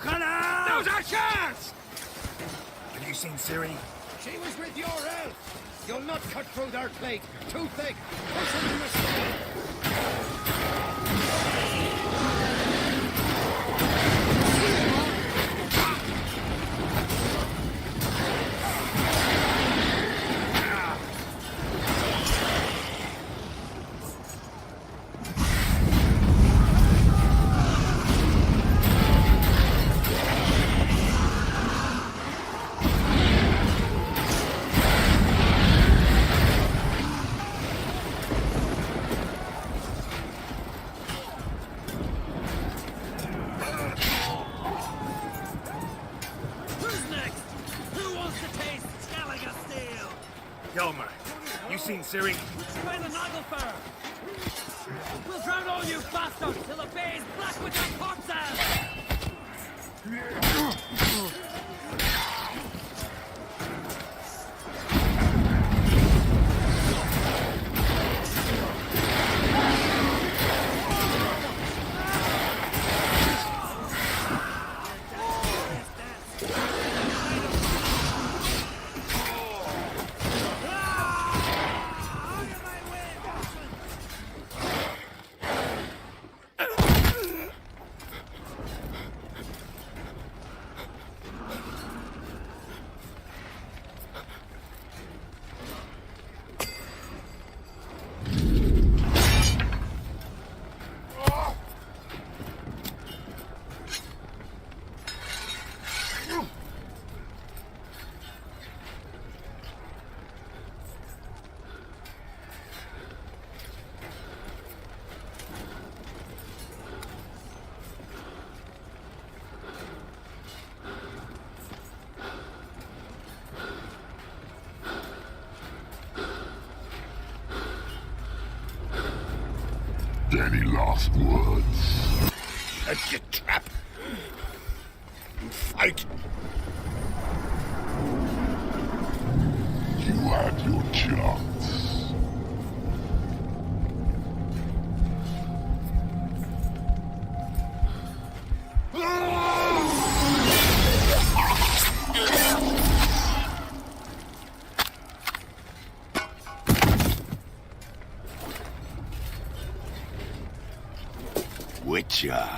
Now's our chance! Have you seen Ciri? She was with your elf! You'll not cut through their plate. Too thick. Push her in the side. Yelmer, you seen Ciri? By the Nagelfire! bastard till the bay is black with your pots out! Any last words? Set your trap. Fight. You had your chance. Witcher.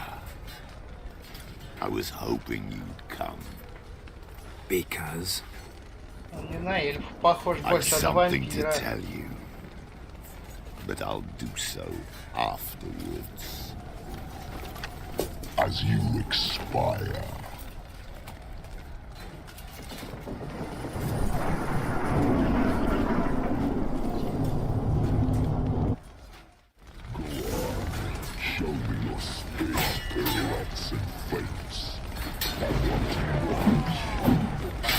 I was hoping you'd come. Because? Не на эльф, похож I've больше на something to вампира. tell you. But I'll do so afterwards. As you expire. Show me your space pirouettes and feints. I want to watch.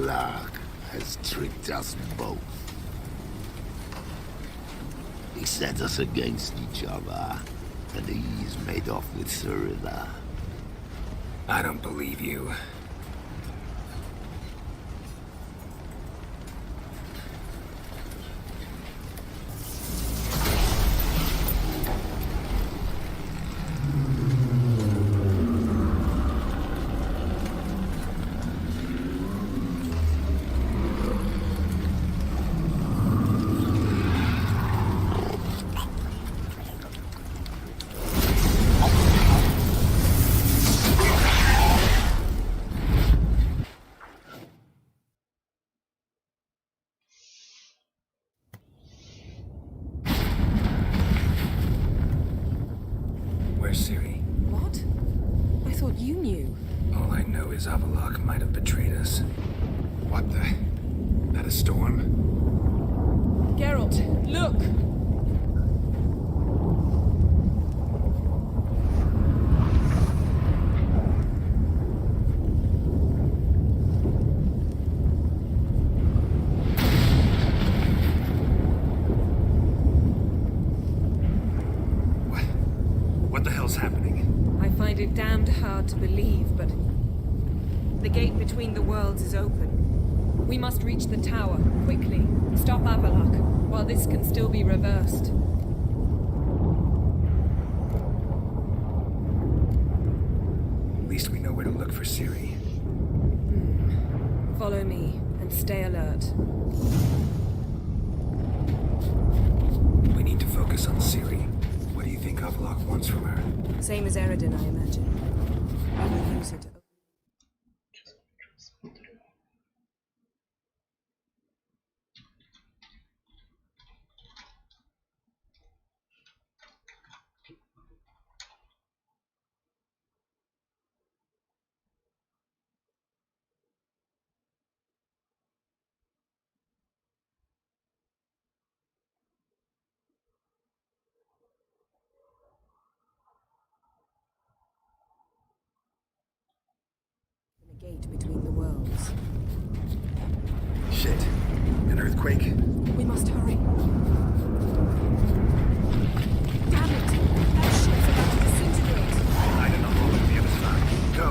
Avalach has tricked us both. He set us against each other, and he's made off with Cyrilla. I don't believe you. Where's Ciri? What? I thought you knew. All I know is Avalach might have betrayed us. What the? That a storm? Geralt, look! What the hell's happening? I find it damned hard to believe, but the gate between the worlds is open. We must reach the tower, quickly. Stop Avalach, while this can still be reversed. At least we know where to look for Ciri. Follow me, and stay alert. We need to focus on Ciri. What do you think Avalach wants from her? Same as Eredin, I imagine. We will use it. The gate between the worlds. Shit. An earthquake? We must hurry. Damn it! That ship's about to disintegrate. Hide in the hole on the other side. Go!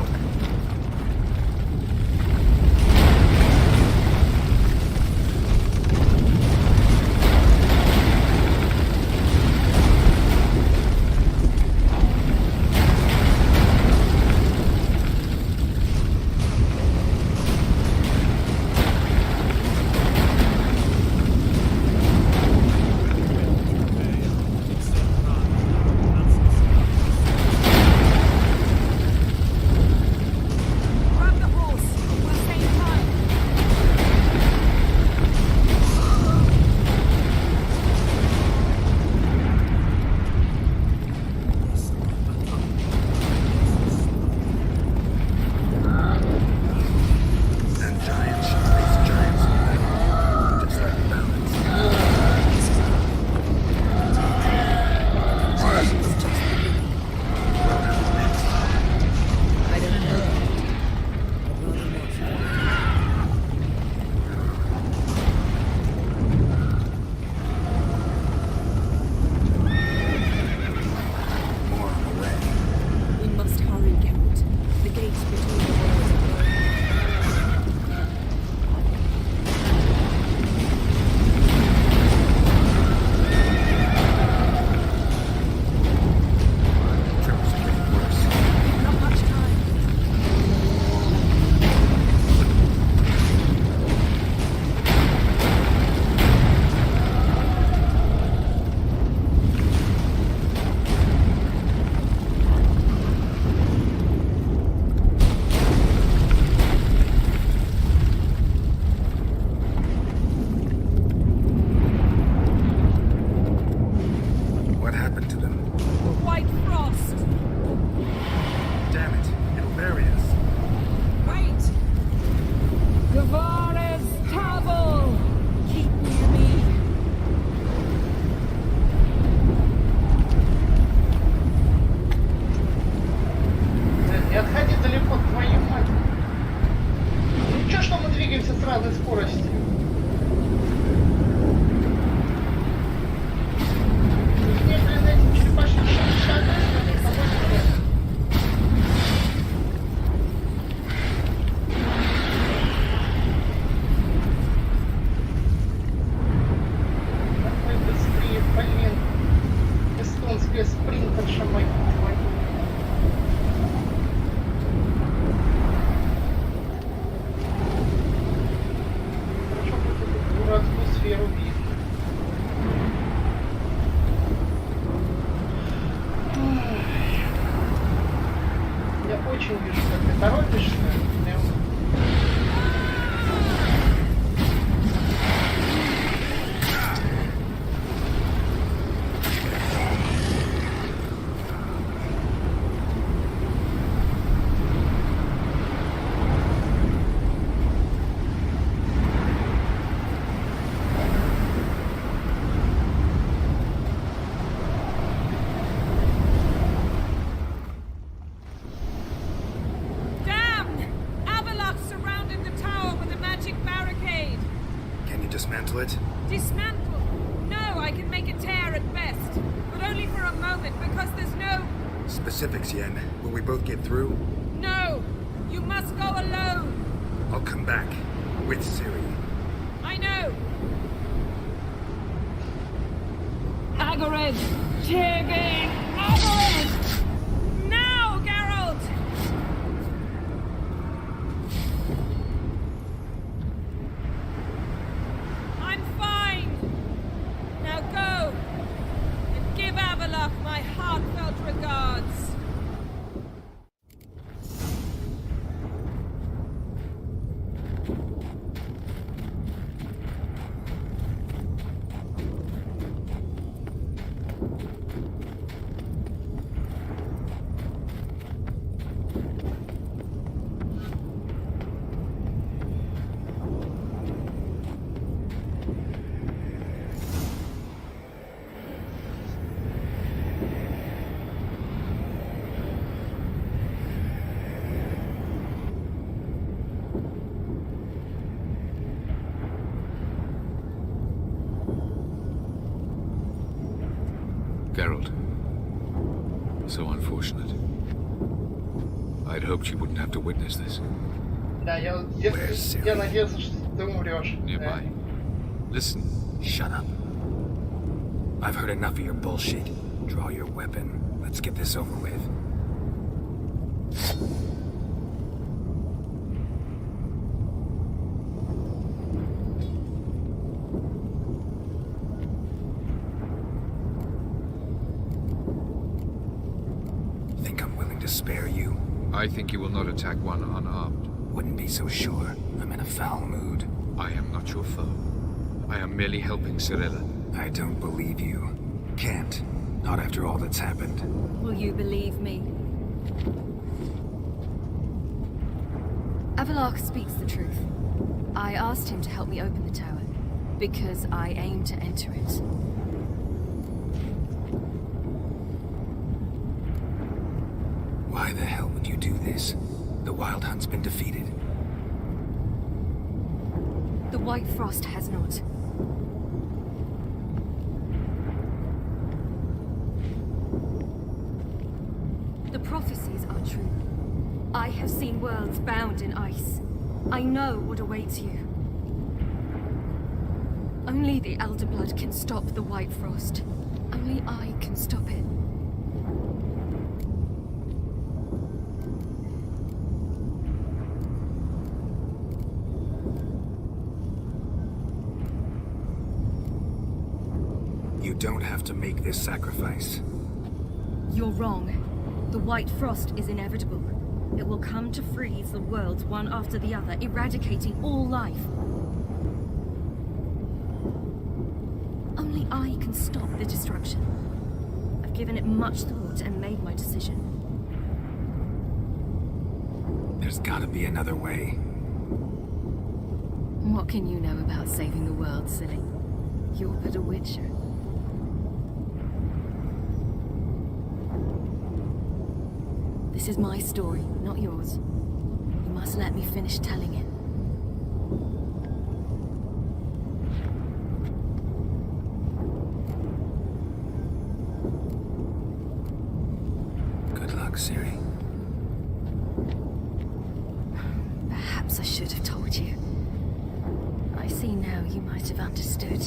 веру в битву. Я очень вижу, как ты торопишься. Dismantle it? Dismantle? No, I can make a tear at best. But only for a moment, because there's no... Specifics, Yen. Will we both get through? No! You must go alone! I'll come back. With Ciri. I know! Agared! Tege! Agared! Now, Geralt! I'm fine! Now go! And give Avallac'h my heartfelt regards! Geralt. So unfortunate. I'd hoped you wouldn't have to witness this. Да, я надеялся, что ты умрешь. Nearby. Listen. Shut up. I've heard enough of your bullshit. Draw your weapon. Let's get this over with. Think I'm willing to spare you? I think you will not attack one unarmed. Wouldn't be so sure. I'm in a foul mood. I am not your foe. I am merely helping Cirilla. I don't believe you. Can't. Not after all that's happened. Will you believe me? Avallac'h speaks the truth. I asked him to help me open the tower, because I aim to enter it. Why the hell would you do this? The Wild Hunt's been defeated. The White Frost has not. The prophecies are true. I have seen worlds bound in ice. I know what awaits you. Only the Elder Blood can stop the White Frost. Only I can stop it. You don't have to make this sacrifice. You're wrong. The White Frost is inevitable. It will come to freeze the worlds one after the other, eradicating all life. Only I can stop the destruction. I've given it much thought and made my decision. There's gotta be another way. What can you know about saving the world, silly? You're but a witcher. This is my story, not yours. You must let me finish telling it. Good luck, Ciri. Perhaps I should have told you. I see now you might have understood.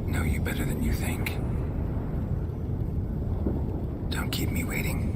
Know you better than you think. Don't keep me waiting.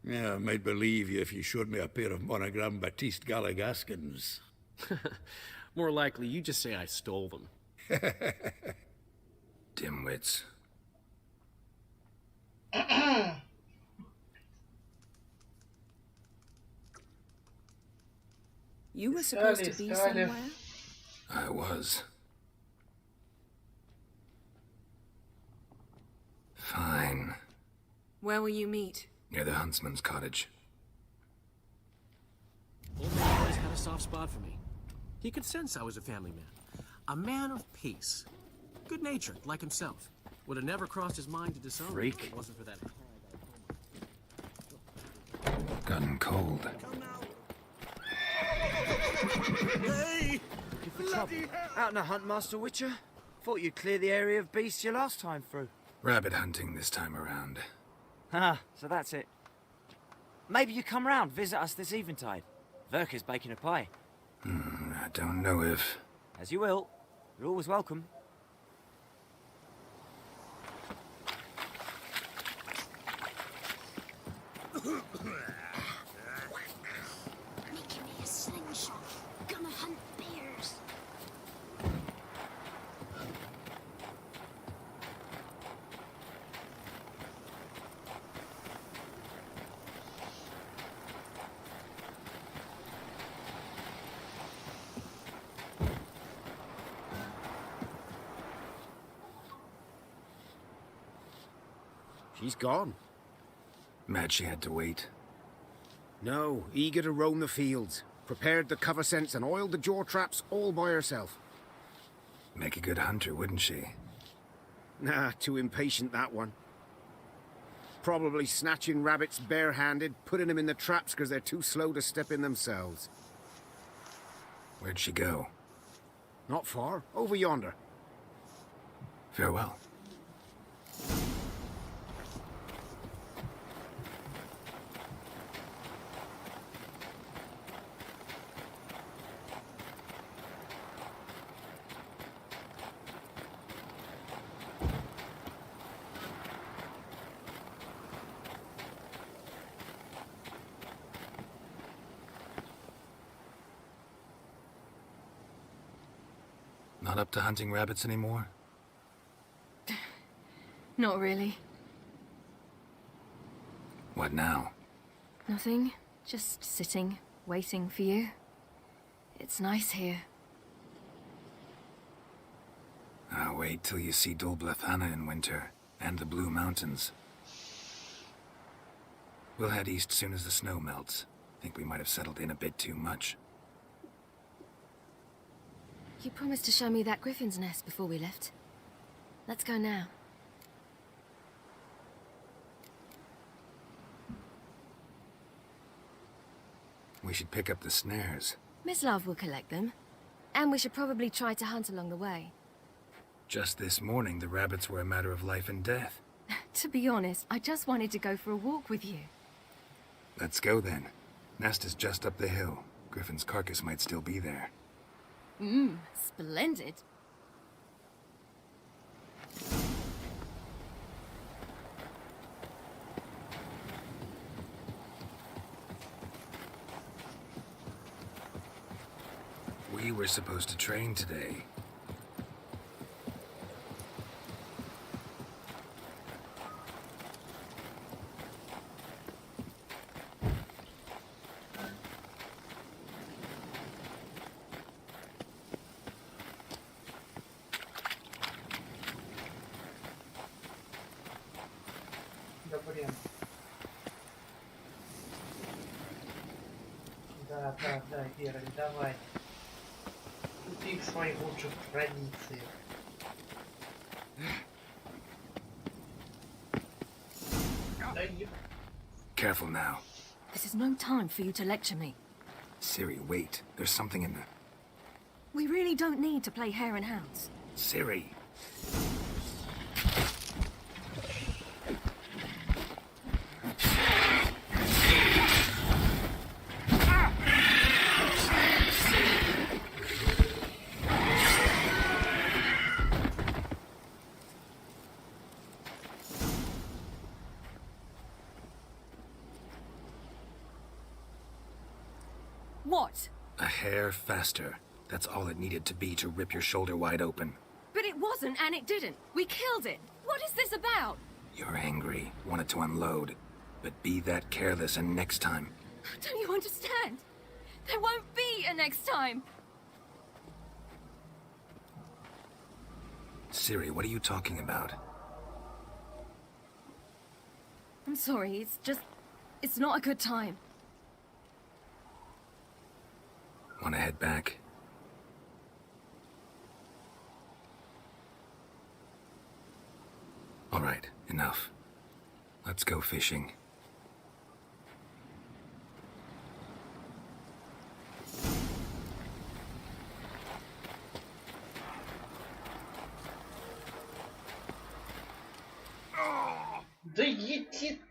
Yeah, I might believe you if you showed me a pair of monogram Batiste Galligaskins. More likely, you just say I stole them. Dimwits. You were supposed to be somewhere? I was. Fine. Where will you meet? Near the huntsman's cottage. Old man always had a soft spot for me. He could sense I was a family man. A man of peace. Good-natured, like himself. Would have never crossed his mind to disown me if it wasn't for that. Gotten cold. Hey! Looking for trouble? Out on a hunt, Master Witcher? Thought you'd clear the area of beasts your last time through. Rabbit hunting this time around. Ah, so that's it. Maybe you come round, visit us this eventide. Verka's baking a pie. I don't know if... As you will. You're always welcome. Making me a slingshot. Gonna hunt bears. She's gone. Mad she had to wait. No, eager to roam the fields. Prepared the cover scents and oiled the jaw traps all by herself. Make a good hunter, wouldn't she? Nah, too impatient, that one. Probably snatching rabbits barehanded, putting them in the traps because they're too slow to step in themselves. Where'd she go? Not far. Over yonder. Farewell. Not up to hunting rabbits anymore? Not really. What now? Nothing. Just sitting, waiting for you. It's nice here. I'll wait till you see Dol Blethana in winter, and the Blue Mountains. We'll head east soon as the snow melts. Think we might have settled in a bit too much. You promised to show me that griffin's nest before we left. Let's go now. We should pick up the snares. Miss Love will collect them. And we should probably try to hunt along the way. Just this morning, the rabbits were a matter of life and death. To be honest, I just wanted to go for a walk with you. Let's go then. Nest is just up the hill. Griffin's carcass might still be there. Splendid. We were supposed to train today. Да блин. Да, Геральт, давай. Тупик своих лучших традиций. Да еб... Careful now. This is no time for you to lecture me. Ciri, wait. There's something in there. We really don't need to play hare and hounds. Ciri. What? A hair faster. That's all it needed to be to rip your shoulder wide open. But it wasn't, and it didn't. We killed it. What is this about? You're angry, wanted to unload. But be that careless and next time. Don't you understand? There won't be a next time. Ciri, what are you talking about? I'm sorry, it's not a good time. Wanna head back? All right, enough. Let's go fishing. Да иди...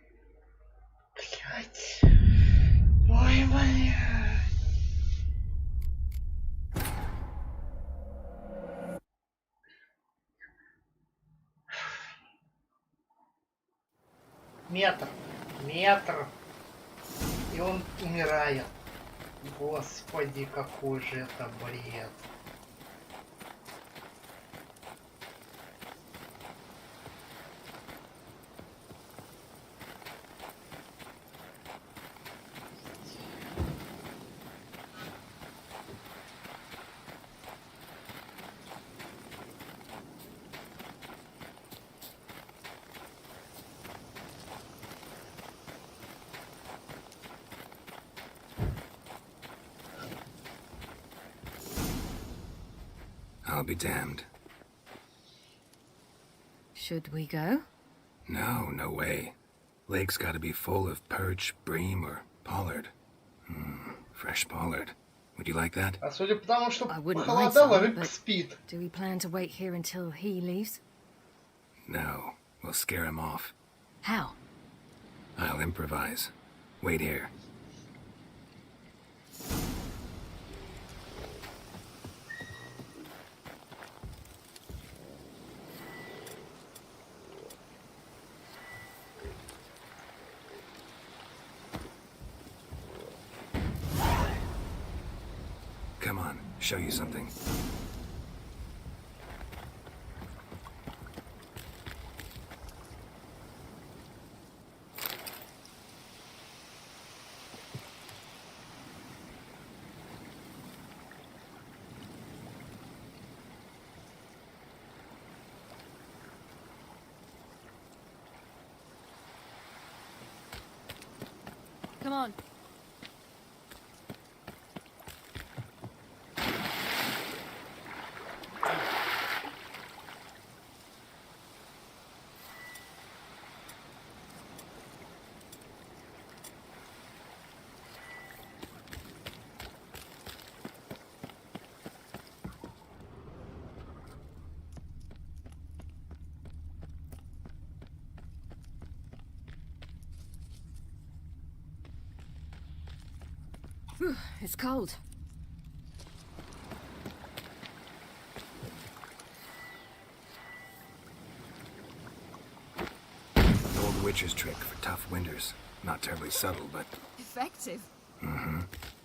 Блять. Ой, блядь. Метр, и он умирает. Господи, какой же это бред. I'll be damned. Should we go? No, no way. Lake's gotta be full of perch, bream, or pollard. Fresh pollard. Would you like that? А судя по тому, что I wouldn't mind похолодало, some, рыбка but спит. do we plan to wait here until he leaves? No, we'll scare him off. How? I'll improvise. Wait here. Come on, show you something. Come on. Whew, it's cold. Witcher's trick for tough winters. Not terribly subtle, but... Effective. Mm-hmm.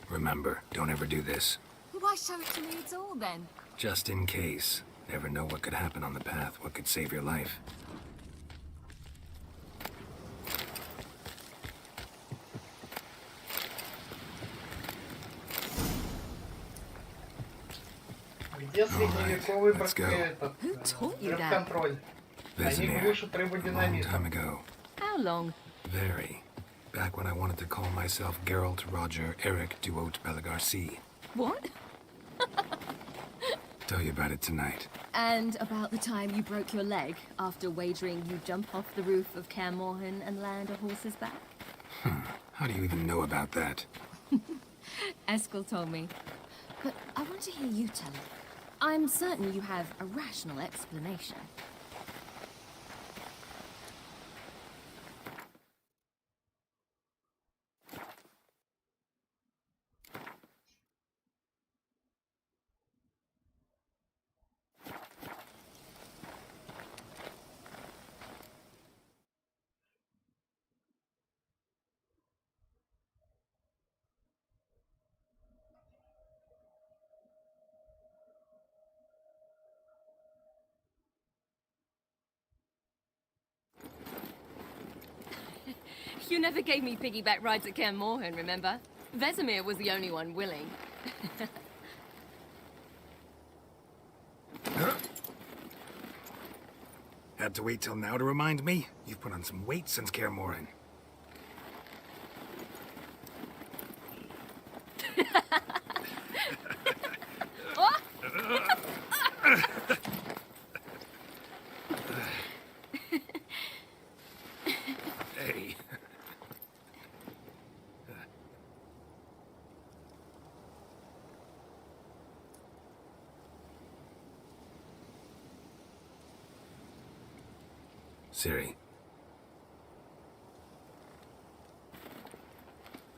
Remember, don't ever do this. Why show it to me at all, then? Just in case. Never know what could happen on the path, what could save your life. Где средневековый контроль? Они глушат рыбу динамитом. How long? Very. Back when I wanted to call myself Geralt Roger Eric Duot Belagarcy. What? Tell you about it tonight. And about the time you broke your leg after wagering you jump off the roof of Kaer Morhen and land a horse's back? How do you even know about that? Eskel told me. But I want to hear you tell it. I'm certain you have a rational explanation. You never gave me piggyback rides at Kaer Morhen, remember? Vesemir was the only one willing. Had to wait till now to remind me? You've put on some weight since Kaer Morhen. Hey. Ciri.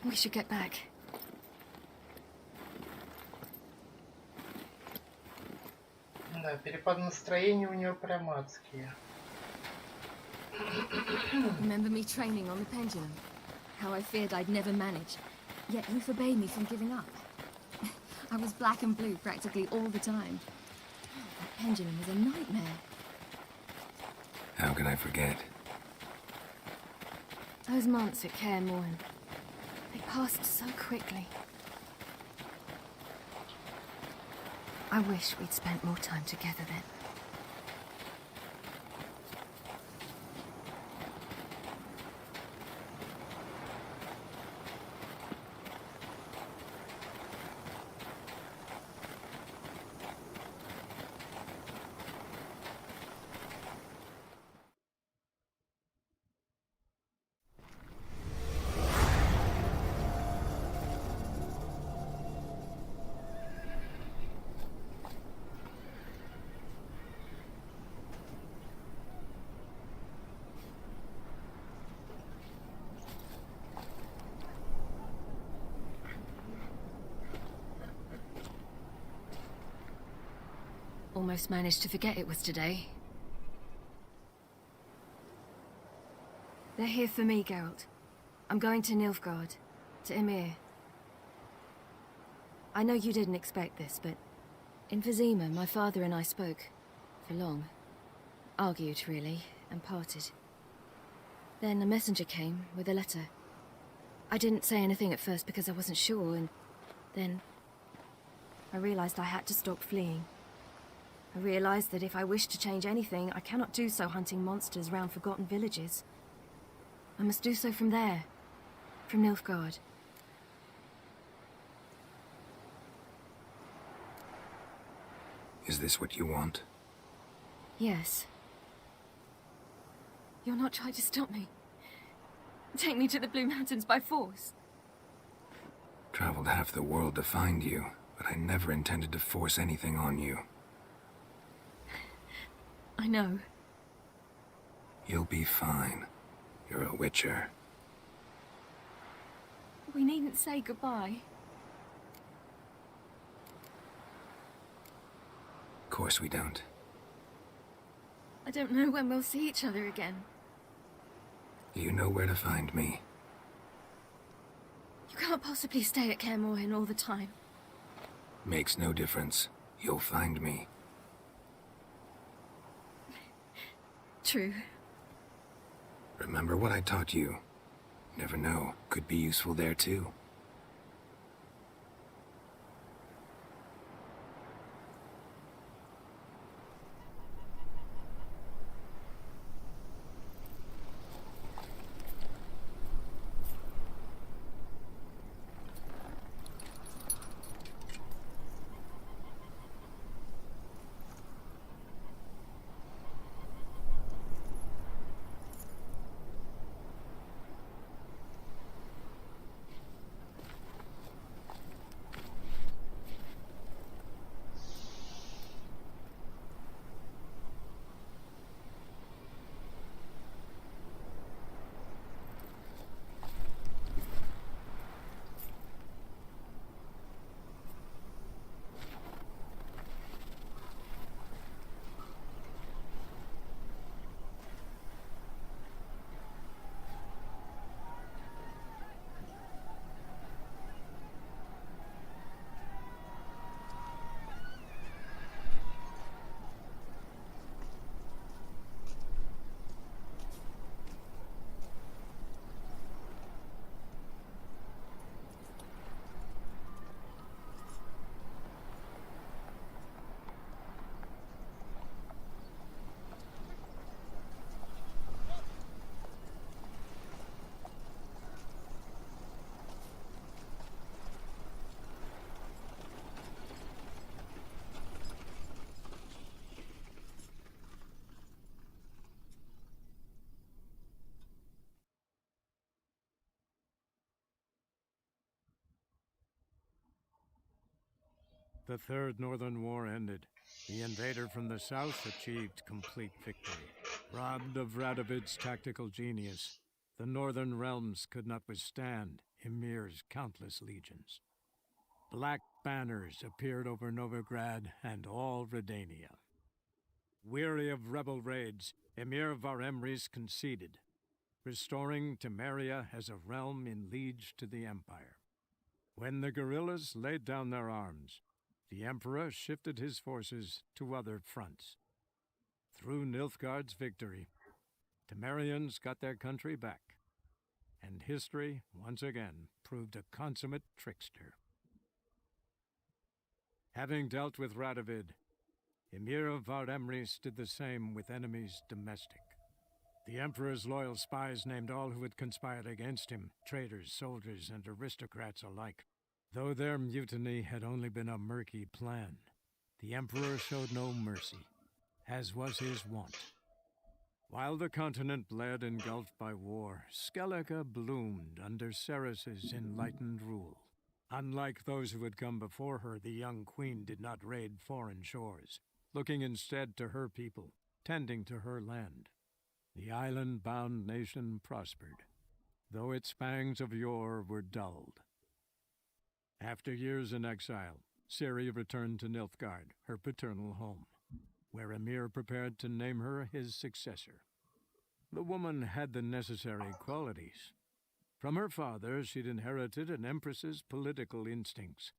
We should get back. Да, перепады настроения у нее прям адские. Remember me training on the pendulum? How I feared I'd never manage. Yet you forbade me from giving up. I was black and blue practically all the time. That pendulum was a nightmare. How can I forget? Those months at Kaer Morhen, they passed so quickly. I wish we'd spent more time together then. Almost managed to forget it was today. They're here for me, Geralt. I'm going to Nilfgaard, to Ymir. I know you didn't expect this, but in Vizima, my father and I spoke for long. Argued, really, and parted. Then a messenger came with a letter. I didn't say anything at first because I wasn't sure, and then I realized I had to stop fleeing. I realized that if I wish to change anything, I cannot do so hunting monsters round forgotten villages. I must do so from there, from Nilfgaard. Is this what you want? Yes. You're not trying to stop me. Take me to the Blue Mountains by force. Traveled half the world to find you, but I never intended to force anything on you. I know. You'll be fine. You're a Witcher. We needn't say goodbye. Of course we don't. I don't know when we'll see each other again. You know where to find me. You can't possibly stay at Kaer Morhen all the time. Makes no difference. You'll find me. True. Remember what I taught you. Never know, could be useful there too. The Third Northern War ended. The invader from the south achieved complete victory. Robbed of Radovid's tactical genius, the northern realms could not withstand Ymir's countless legions. Black banners appeared over Novigrad and all Redania. Weary of rebel raids, Ymir Varemris conceded, restoring Temeria as a realm in liege to the Empire. When the guerrillas laid down their arms, the Emperor shifted his forces to other fronts. Through Nilfgaard's victory, Temerians got their country back, and history once again proved a consummate trickster. Having dealt with Radovid, Ymir of Varemris did the same with enemies domestic. The Emperor's loyal spies named all who had conspired against him, traitors, soldiers, and aristocrats alike. Though their mutiny had only been a murky plan, the Emperor showed no mercy, as was his wont. While the continent bled engulfed by war, Skellige bloomed under Ceres's enlightened rule. Unlike those who had come before her, the young queen did not raid foreign shores, looking instead to her people, tending to her land. The island-bound nation prospered, though its pangs of yore were dulled. After years in exile, Ciri returned to Nilfgaard, her paternal home, where Ymir prepared to name her his successor. The woman had the necessary qualities. From her father, she'd inherited an empress's political instincts.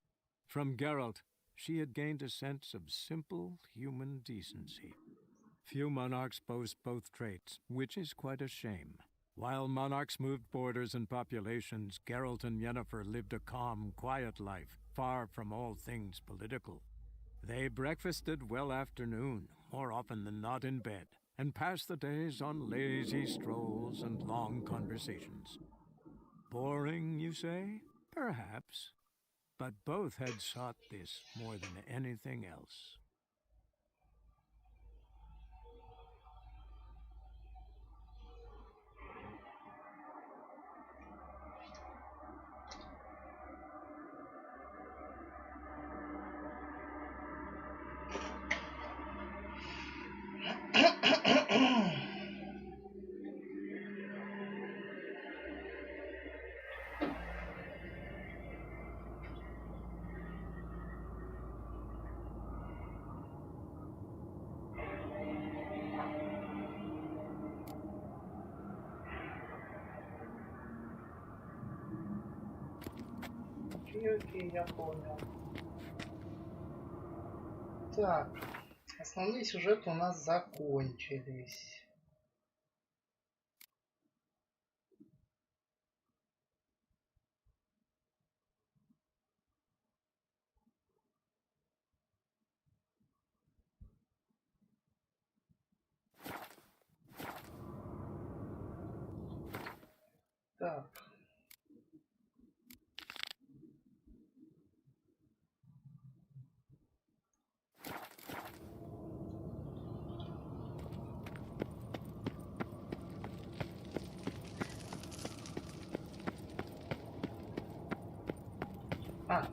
From Geralt, she had gained a sense of simple human decency. Few monarchs boast both traits, which is quite a shame. While monarchs moved borders and populations, Geralt and Yennefer lived a calm, quiet life, far from all things political. They breakfasted well after noon, more often than not in bed, and passed the days on lazy strolls and long conversations. Boring, you say? Perhaps. But both had sought this more than anything else. Окей, я понял. Так, основные сюжеты у нас закончились. Так. А.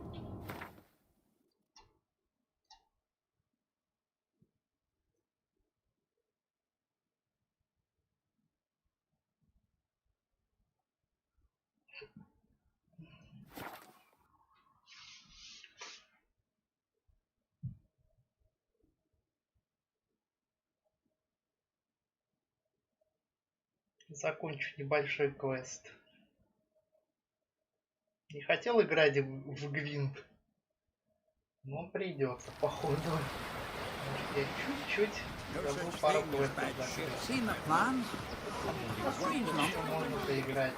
Закончу небольшой квест. Не хотел играть в Гвинт, но придется, походу. Может, я чуть-чуть забыл пару квестов закрыть. Можно поиграть.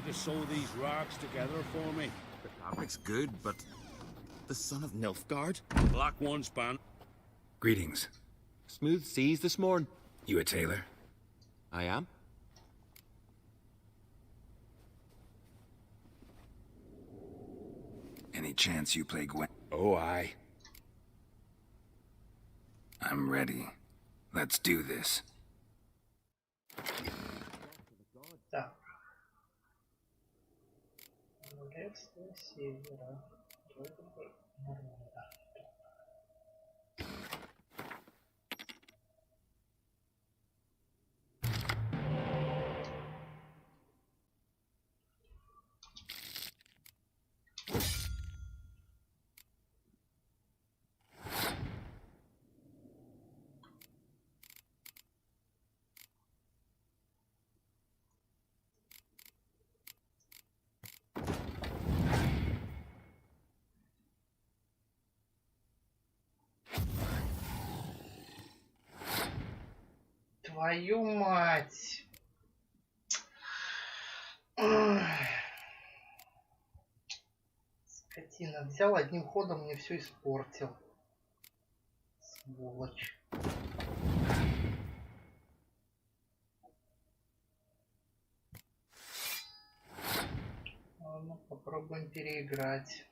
To sew these rocks together for me. The fabric's good, but the son of Nilfgaard? Black one span. Greetings. Smooth seas this morning. You a tailor? I am. Any chance you play Gwen? Oh, aye. I'm ready. Let's do this. Так. Королевство Севера. Нормально. Твою мать. Скотина. Взял одним ходом, мне все испортил. Сволочь. Ладно, попробуем переиграть.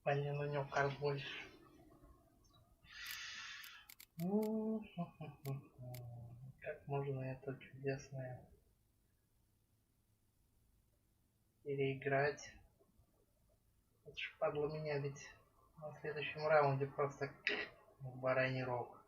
Блин, у него карт больше. Как можно это чудесное переиграть? Это ж падла меня ведь на следующем раунде просто в бараний рог.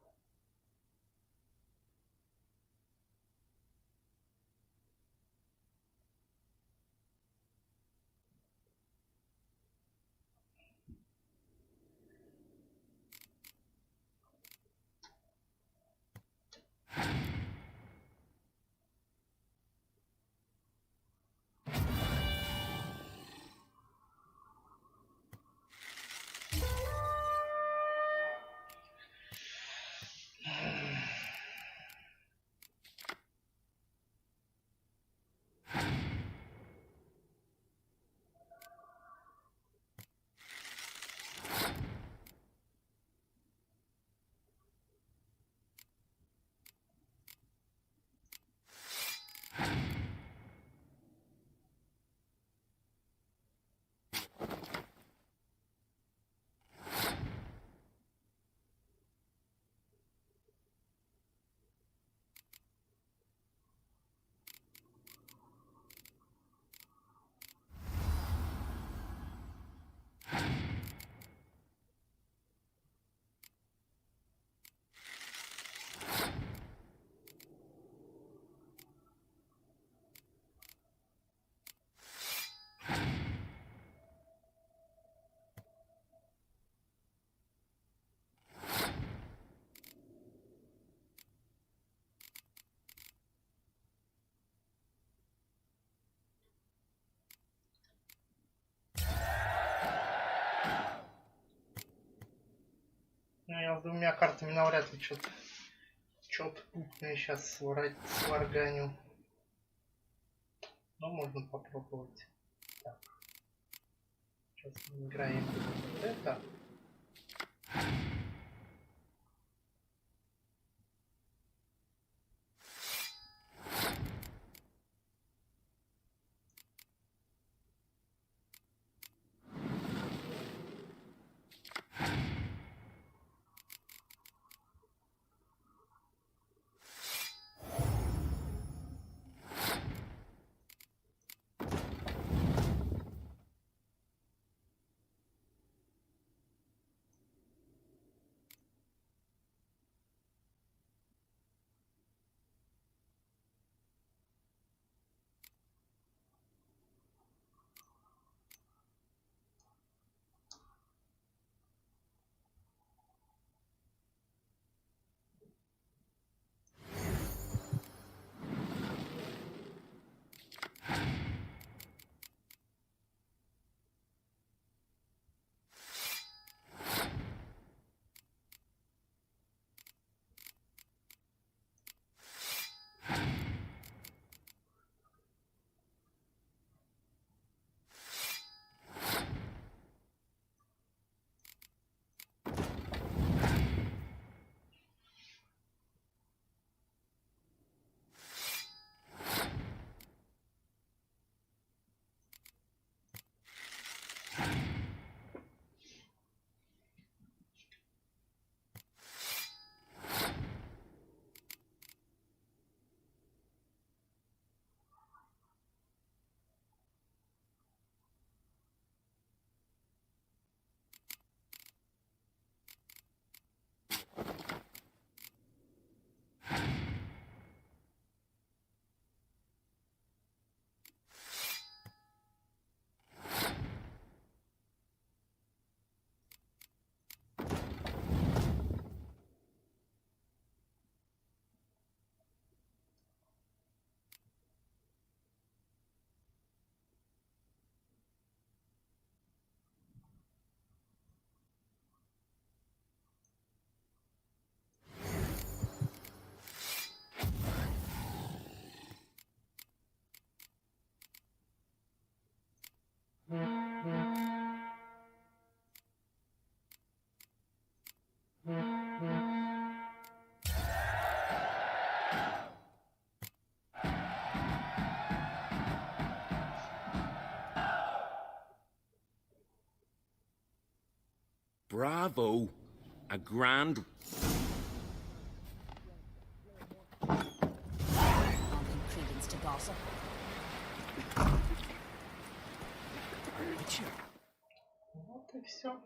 Ну, я с двумя картами навряд ли что-то путное сейчас сварганю. Но можно попробовать. Так. Сейчас мы играем вот это. Bravo. A grand... Credence to gossip. Вот и все.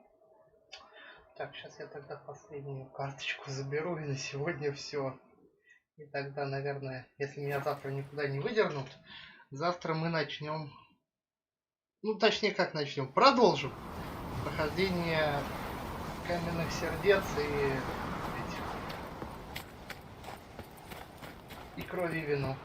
Так, сейчас я тогда последнюю карточку заберу, и на сегодня все. И тогда, наверное, если меня завтра никуда не выдернут, завтра мы начнем... Ну, точнее, как начнем? Продолжим прохождение каменных сердец и крови и вино.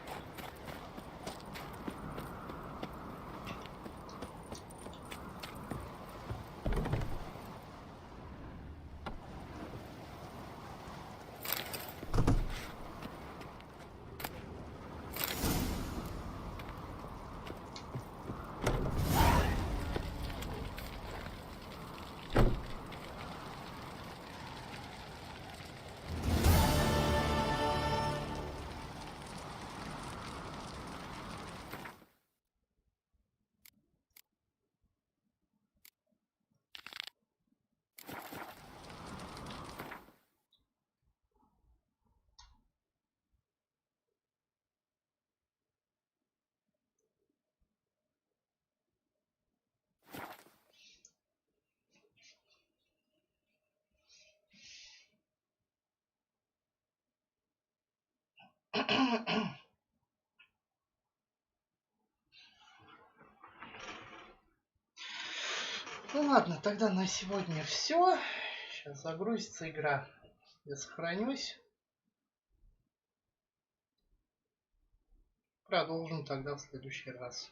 Ну ладно, тогда на сегодня все. Сейчас загрузится игра. Я сохранюсь. Продолжим тогда в следующий раз.